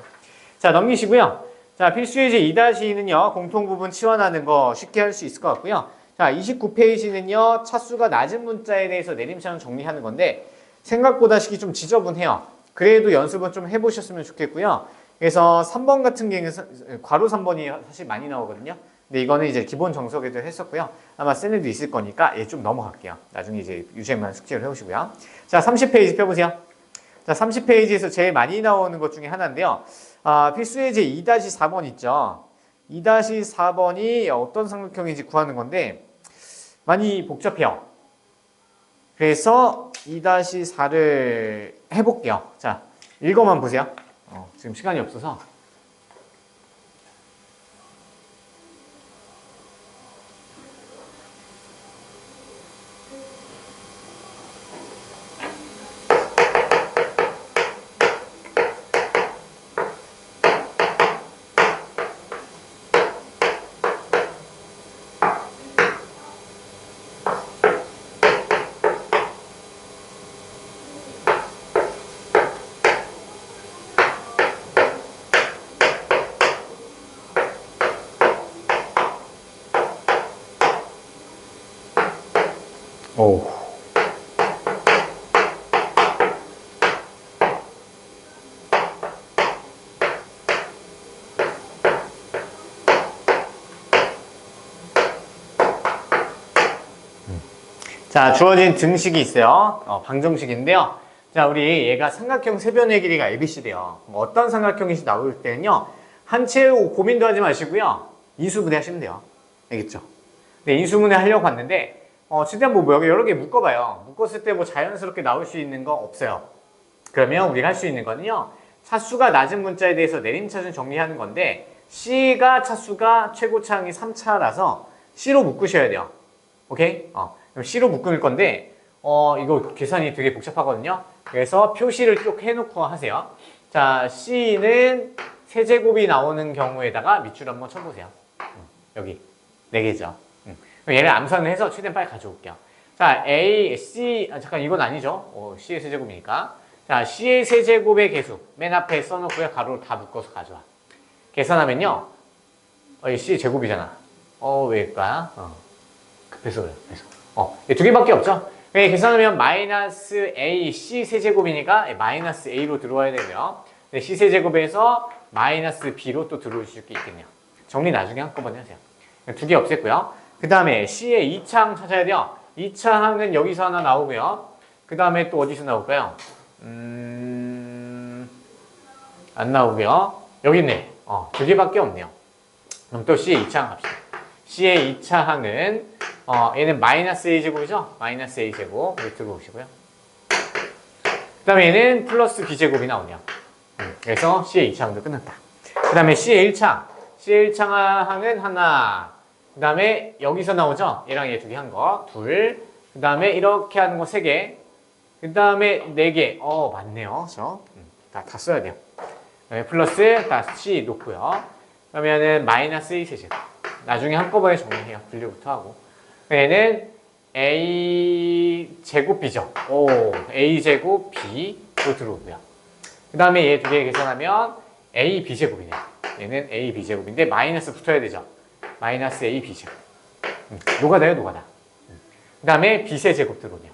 자, 넘기시고요. 자, 필수예제 2-2는요, 공통부분 치환하는 거 쉽게 할 수 있을 것 같고요. 자, 29페이지는요, 차수가 낮은 문자에 대해서 내림차순 정리하는 건데, 생각보다 식이 좀 지저분해요. 그래도 연습은 좀 해보셨으면 좋겠고요. 그래서 3번 같은 경우에는, 괄호 3번이 사실 많이 나오거든요. 근데 이거는 이제 기본 정석에도 했었고요. 아마 센 애도 있을 거니까 얘 좀 넘어갈게요. 나중에 이제 유생만 숙제를 해오시고요. 자, 30페이지 펴보세요. 자, 30페이지에서 제일 많이 나오는 것 중에 하나인데요. 필수예제 2-4번 있죠. 2-4번이 어떤 삼각형인지 구하는 건데 많이 복잡해요. 그래서 2-4를 해볼게요. 자, 읽어만 보세요. 지금 시간이 없어서. 오. 자, 주어진 등식이 있어요. 방정식인데요. 자, 우리 얘가 삼각형 세변의 길이가 ABC래요. 어떤 삼각형인지 나올 때는요, 한채 고민도 하지 마시고요, 인수분해 하시면 돼요. 알겠죠? 네, 인수분해 하려고 봤는데, 최대한 뭐 여러 개 묶어봐요. 묶었을 때 뭐 자연스럽게 나올 수 있는 거 없어요. 그러면 우리가 할 수 있는 거는요, 차수가 낮은 문자에 대해서 내림차순 정리하는 건데, C가 차수가 최고차항이 3차라서 C로 묶으셔야 돼요. 오케이? 그럼 C로 묶을 건데, 이거 계산이 되게 복잡하거든요. 그래서 표시를 쭉 해놓고 하세요. 자, C는 세제곱이 나오는 경우에다가 밑줄 한번 쳐보세요. 여기 4개죠. 얘를 암산을 해서 최대한 빨리 가져올게요. 자, A, C, 잠깐 이건 아니죠. C의 세제곱이니까. 자, C의 세제곱의 개수 맨 앞에 써놓고요. 가로를 다 묶어서 가져와. 계산하면요. C의 제곱이잖아. 왜일까? 급해서 그래요. 그래서. 두 개밖에 없죠. 계산하면 마이너스 A, C 세제곱이니까 마이너스 A로 들어와야 되고요. C 세제곱에서 마이너스 b로 또 들어올 수 있겠네요. 정리 나중에 한꺼번에 하세요. 두 개 없앴고요. 그 다음에 C의 2창 찾아야 돼요. 2창은 여기서 하나 나오고요. 그 다음에 또 어디서 나올까요? 안 나오고요. 여기 있네. 두 개밖에 없네요. 그럼 또 C의 2창 합시다. C의 2차 항은 얘는 마이너스 A제곱이죠? 마이너스 A제곱 여기 들어오시고요. 그 다음에 얘는 플러스 B제곱이 나오네요. 그래서 C의 2차 항도 끝났다. 그 다음에 C의 1창 C의 1창 항은 하나, 그 다음에 여기서 나오죠? 얘랑 얘 두 개 한 거 둘, 그 다음에 이렇게 하는 거 세 개, 그 다음에 네 개. 맞네요. 다 써야 돼요. 그다음에 플러스 다 C 놓고요. 그러면은 마이너스 2 세제곱. 나중에 한꺼번에 정리해요. 분류부터 하고. 얘는 A 제곱 B죠. A 제곱 B로 들어오고요. 그 다음에 얘 두 개 계산하면 A B 제곱이네요. 얘는 A B 제곱인데 마이너스 붙어야 되죠. 마이너스 A B 제곱. 노가다요, 노가다. 그 다음에 B 세제곱 들어오네요.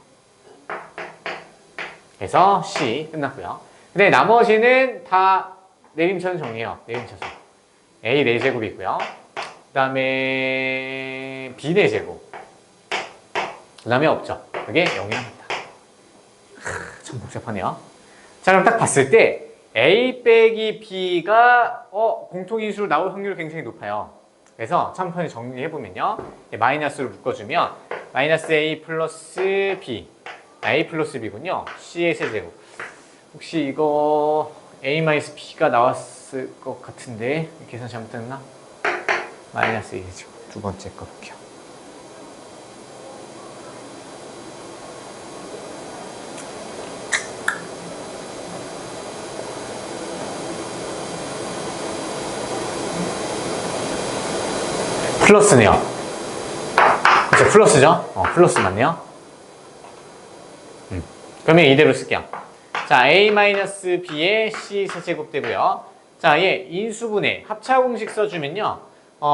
그래서 C 끝났고요. 근데 나머지는 다 내림차순 정리해요. 내림차순. A 4제곱이 있고요. 그 다음에 B 4제곱. 그 다음에 없죠. 그게 0이 남았다. 참 복잡하네요. 자, 그럼 딱 봤을 때 A 빼기 B가 공통인수로 나올 확률이 굉장히 높아요. 그래서 천천히 정리해보면요. 마이너스로 묶어주면 마이너스 A 플러스 B, A 플러스 B군요. C의 세제곱. 혹시 이거 A 마이너스 B가 나왔을 것 같은데 계산 잘못했나? 마이너스 2제곱. 두 번째 거 볼게요. 플러스네요. 그렇죠, 플러스죠? 플러스 맞네요. 그러면 이대로 쓸게요. 자, A-B의 C 세제곱 되고요. 자, 얘 인수분해 합차 공식 써주면요.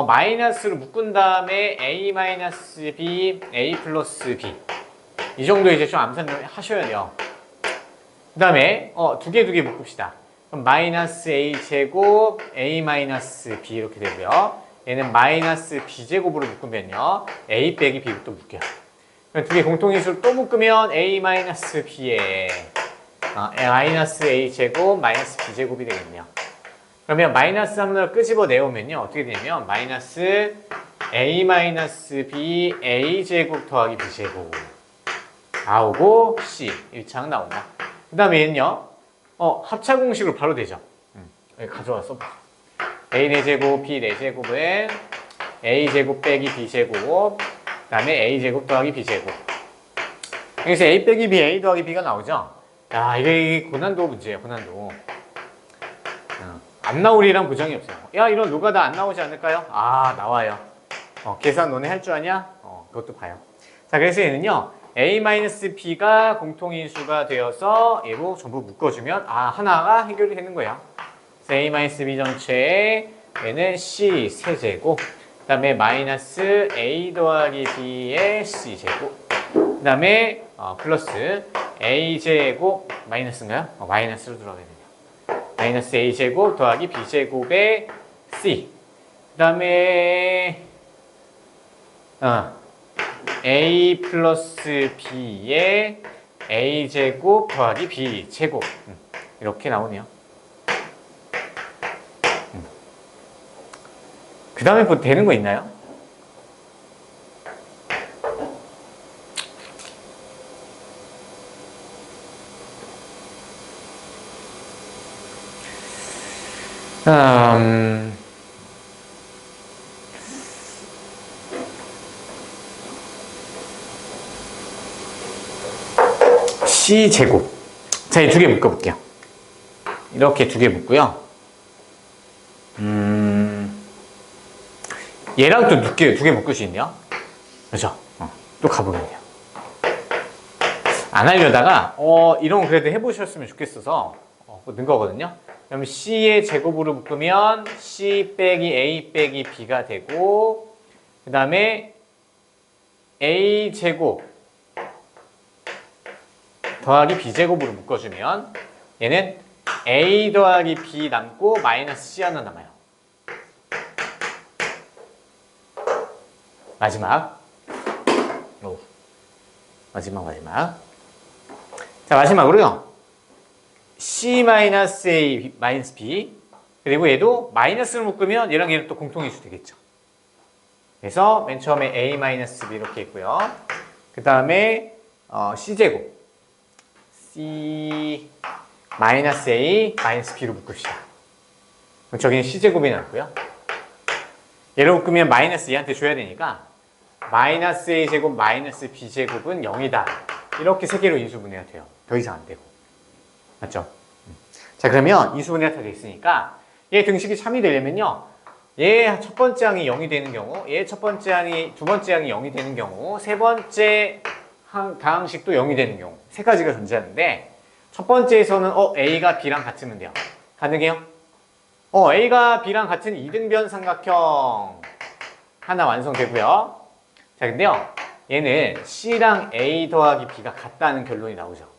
마이너스로 묶은 다음에 A-B, A 플러스 B. 이 정도 이제 좀 암산을 하셔야 돼요. 그 다음에 두 개 묶읍시다. 그럼 마이너스 A 제곱, A 마이너스 B 이렇게 되고요. 얘는 마이너스 B제곱으로 묶으면요. A 빼기 B로 또 묶여요. 두 개 공통인수를 또 묶으면 A 마이너스 B에 마이너스 A제곱 마이너스 B제곱이 되겠네요. 그러면 마이너스 3을 끄집어 내오면요. 어떻게 되냐면 마이너스 A 마이너스 B A제곱 더하기 B제곱 나오고 C 1창 나온다. 그 다음에 얘는요. 합차 공식으로 바로 되죠. 여기 가져와서 A 4제곱, B 4제곱은 A제곱 빼기 B제곱, 그 다음에 A제곱 더하기 B제곱. 여기서 A 빼기 B, A 더하기 B가 나오죠? 야, 이게 고난도 문제예요, 고난도. 안 나오리란 보장이 없어요. 야, 이런 노가다 안 나오지 않을까요? 나와요. 계산 너네 할 줄 아냐? 그것도 봐요. 자, 그래서 얘는요, A-B가 공통인수가 되어서 얘로 전부 묶어주면, 하나가 해결이 되는 거예요. A-B 전체에 얘는 C 세제곱, 그 다음에 마이너스 A 더하기 B의 C제곱, 그 다음에 플러스 A제곱, 마이너스인가요? 마이너스로 들어가게 되네요. 마이너스 A제곱 더하기 B제곱의 C, 그 다음에 A 플러스 B의 A제곱 더하기 B제곱 이렇게 나오네요. 그 다음에 뭐 되는 거 있나요? C제곱. 자, 이 두 개 묶어볼게요. 이렇게 두 개 묶고요. 얘랑 또 두 개 묶을 수 있네요. 그렇죠? 또 가보면 돼요. 안 하려다가 이런 거 그래도 해보셨으면 좋겠어서 넣은 거거든요. 그럼 C의 제곱으로 묶으면 C 빼기 A 빼기 B가 되고, 그 다음에 A 제곱 더하기 B제곱으로 묶어주면 얘는 A 더하기 B 남고 마이너스 C 하나 남아요. 마지막. 오. 마지막. 자, 마지막으로요. C-A 마이너스 B. 그리고 얘도 마이너스를 묶으면 얘랑 또 공통인수 되겠죠. 그래서 맨 처음에 A-B 이렇게 있고요. 그 다음에 C제곱. C-A 마이너스 B로 묶읍시다. 그럼 저기는 C제곱이 나왔고요. 얘를 묶으면 마이너스 얘한테 줘야 되니까 마이너스 A제곱 마이너스 B제곱은 0이다. 이렇게 세 개로 인수분해가 돼요. 더 이상 안 되고. 맞죠? 자, 그러면 인수분해가 다 돼 있으니까 얘 등식이 참이 되려면요. 얘 첫 번째 항이 0이 되는 경우, 얘 첫 번째 항이 두 번째 항이 0이 되는 경우, 세 번째 다항식도 0이 되는 경우 세 가지가 존재하는데 첫 번째에서는 A가 B랑 같으면 돼요. 가능해요? A가 B랑 같은 이등변 삼각형 하나 완성되고요. 자, 근데요. 얘는 C랑 A 더하기 B가 같다는 결론이 나오죠.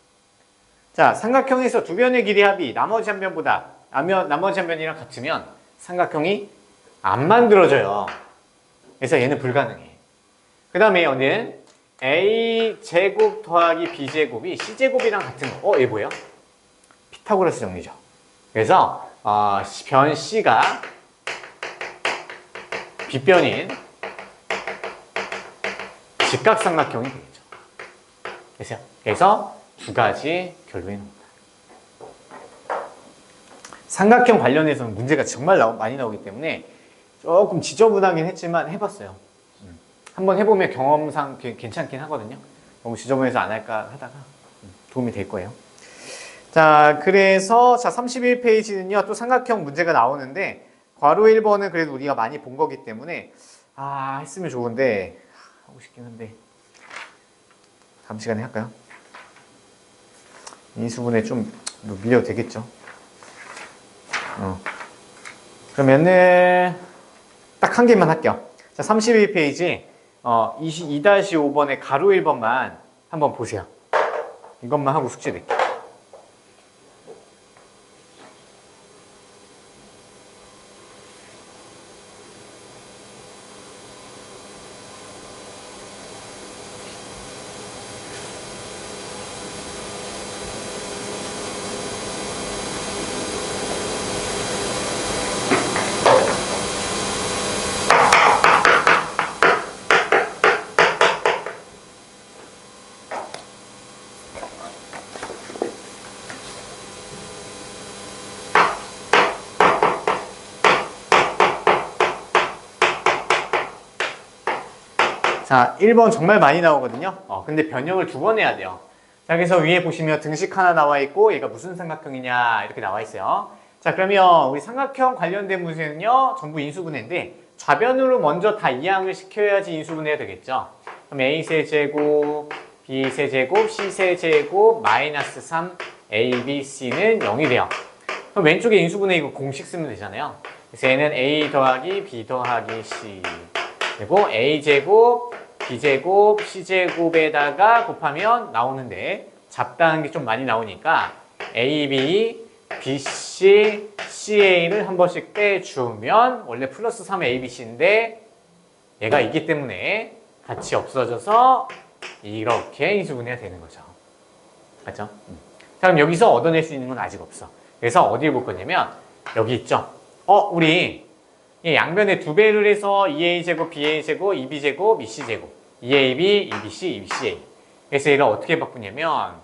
자, 삼각형에서 두 변의 길이 합이 나머지 한 변이랑 같으면 삼각형이 안 만들어져요. 그래서 얘는 불가능해. 그 다음에 얘는 A제곱 더하기 B제곱이 C제곱이랑 같은 거. 얘 뭐예요? 피타고라스 정리죠. 그래서 변 C가 빗변인 직각삼각형이 되겠죠. 그래서 두 가지 결론이 나옵니다. 삼각형 관련해서는 문제가 정말 많이 나오기 때문에 조금 지저분하긴 했지만 해봤어요. 한번 해보면 경험상 괜찮긴 하거든요. 너무 지저분해서 안 할까 하다가 도움이 될 거예요. 자, 그래서 31페이지는요. 또 삼각형 문제가 나오는데 괄호 1번은 그래도 우리가 많이 본 거기 때문에 했으면 좋은데 하고 싶긴 한데 다음 시간에 할까요? 인수분해 좀 밀려도 되겠죠. 그러면은 딱 한 개만 할게요. 자, 32페이지 2-5번의 가로 1번만 한번 보세요. 이것만 하고 숙제 낼게요. 자, 1번 정말 많이 나오거든요. 근데 변형을 2번 해야 돼요. 자, 그래서 위에 보시면 등식 하나 나와 있고 얘가 무슨 삼각형이냐 이렇게 나와 있어요. 자, 그러면 우리 삼각형 관련된 문제는요 전부 인수분해인데 좌변으로 먼저 다 이항을 시켜야지 인수분해가 되겠죠. 그럼 A세제곱, B세제곱, C세제곱, 마이너스 3, A, B, C는 0이 돼요. 그럼 왼쪽에 인수분해 이거 공식 쓰면 되잖아요. 그래서 얘는 A 더하기 B 더하기 C 그리고 A제곱, B제곱, C제곱에다가 곱하면 나오는데 잡다한 게 좀 많이 나오니까 AB, BC, CA를 한 번씩 빼주면 원래 플러스 3ABC인데 얘가 있기 때문에 같이 없어져서 이렇게 인수분해가 되는 거죠. 맞죠? 자, 그럼 여기서 얻어낼 수 있는 건 아직 없어. 그래서 어디에 볼 거냐면 여기 있죠? 우리 양변에 2배를 해서 2a제곱, ba제곱, 2b제곱, 2c제곱 2ab, 2bc, 2ca 그래서 얘를 어떻게 바꾸냐면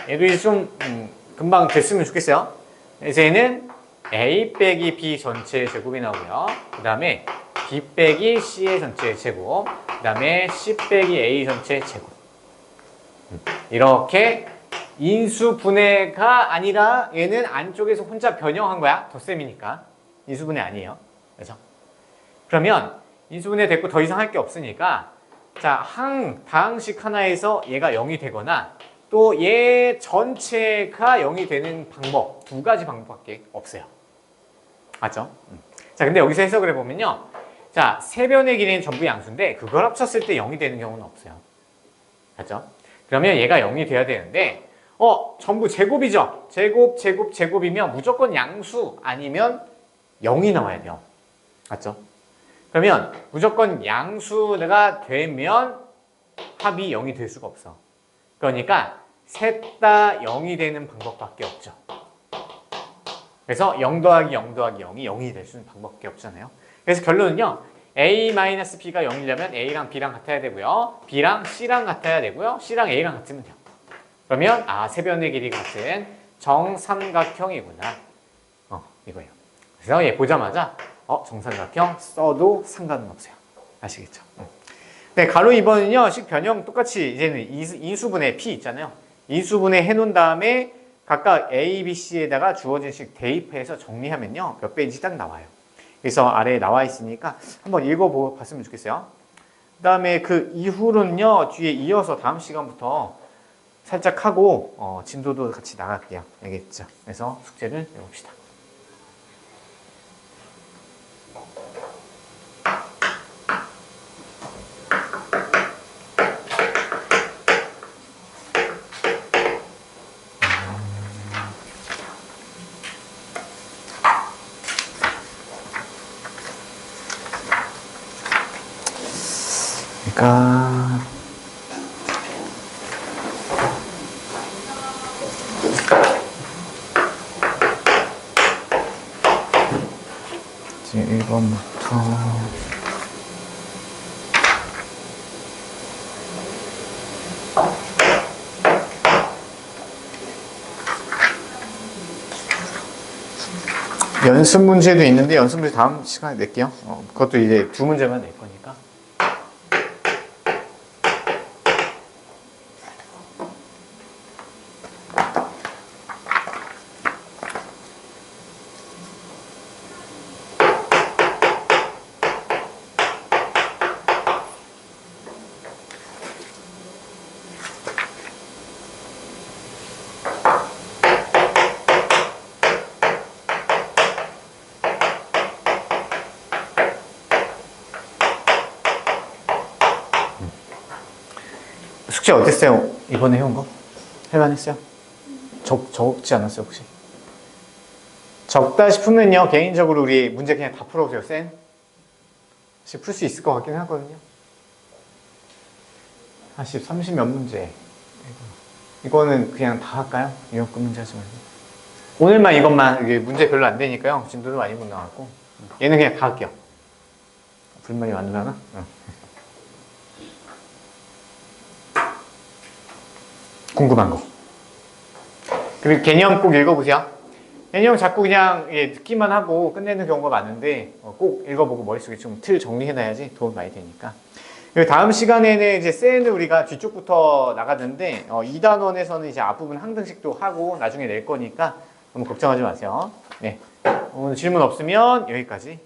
얘도 이제 좀 금방 됐으면 좋겠어요. 그래서 얘는 a 빼기 b 전체의 제곱이 나오고요. 그 다음에 b 빼기 c의 전체의 제곱 그 다음에 c 빼기 a 전체의 제곱 이렇게 인수분해가 아니라 얘는 안쪽에서 혼자 변형한 거야. 덧셈이니까. 인수분해 아니에요. 그래서 그러면 인수분해 됐고 더 이상 할 게 없으니까 자, 다항식 하나에서 얘가 0이 되거나 또 얘 전체가 0이 되는 방법 2가지 방법밖에 없어요. 맞죠? 자, 근데 여기서 해석을 해보면요. 자, 세 변의 길이는 전부 양수인데 그걸 합쳤을 때 0이 되는 경우는 없어요. 맞죠? 그러면 얘가 0이 돼야 되는데 전부 제곱이죠. 제곱, 제곱, 제곱이면 무조건 양수 아니면 0이 나와야 돼요. 맞죠? 그러면 무조건 양수가 되면 합이 0이 될 수가 없어. 그러니까 셋 다 0이 되는 방법밖에 없죠. 그래서 0 더하기 0 더하기 0이 0이 될 수 있는 방법밖에 없잖아요. 그래서 결론은요. A-B가 0이려면 A랑 B랑 같아야 되고요. B랑 C랑 같아야 되고요. C랑 A랑 같으면 돼요. 그러면 세변의 길이 같은 정삼각형이구나. 이거예요. 그래서 얘 보자마자 정삼각형 써도 상관은 없어요. 아시겠죠? 네, 가로 2번은요. 식 변형 똑같이 이제는 이수분의 P 있잖아요. 이수분해 해놓은 다음에 각각 A, B, C에다가 주어진 식 대입해서 정리하면요. 몇 페이지 딱 나와요. 그래서 아래에 나와 있으니까 한번 읽어보고 봤으면 좋겠어요. 그 다음에 그 이후로는요. 뒤에 이어서 다음 시간부터 살짝 하고 진도도 같이 나갈게요. 알겠죠? 그래서 숙제를 해봅시다. 그러니까 이제 1번부터 연습 문제도 있는데 연습 문제 다음 시간에 낼게요. 그것도 이제 두 문제만 낼 거니까. 숙제 어땠어요? 이번에 해온 거? 할만했어요? 적지 않았어요 혹시? 적다 싶으면요 개인적으로 우리 문제 그냥 다 풀어보세요. 쌤 풀 수 있을 것 같긴 하거든요. 40, 30 몇 문제. 이거는 그냥 다 할까요? 이만큼 문제 하지 말고 오늘만 이것만 이게 문제 별로 안 되니까요. 진도도 많이 못 나왔고 얘는 그냥 다 할게요. 불만이 많으려나? 궁금한 거. 그리고 개념 꼭 읽어보세요. 개념 자꾸 그냥 듣기만 하고 끝내는 경우가 많은데 꼭 읽어보고 머릿속에 좀 틀 정리해놔야지 도움 많이 되니까. 그리고 다음 시간에는 이제 셀은 우리가 뒤쪽부터 나가는데 2단원에서는 이제 앞부분 항등식도 하고 나중에 낼 거니까 너무 걱정하지 마세요. 네. 오늘 질문 없으면 여기까지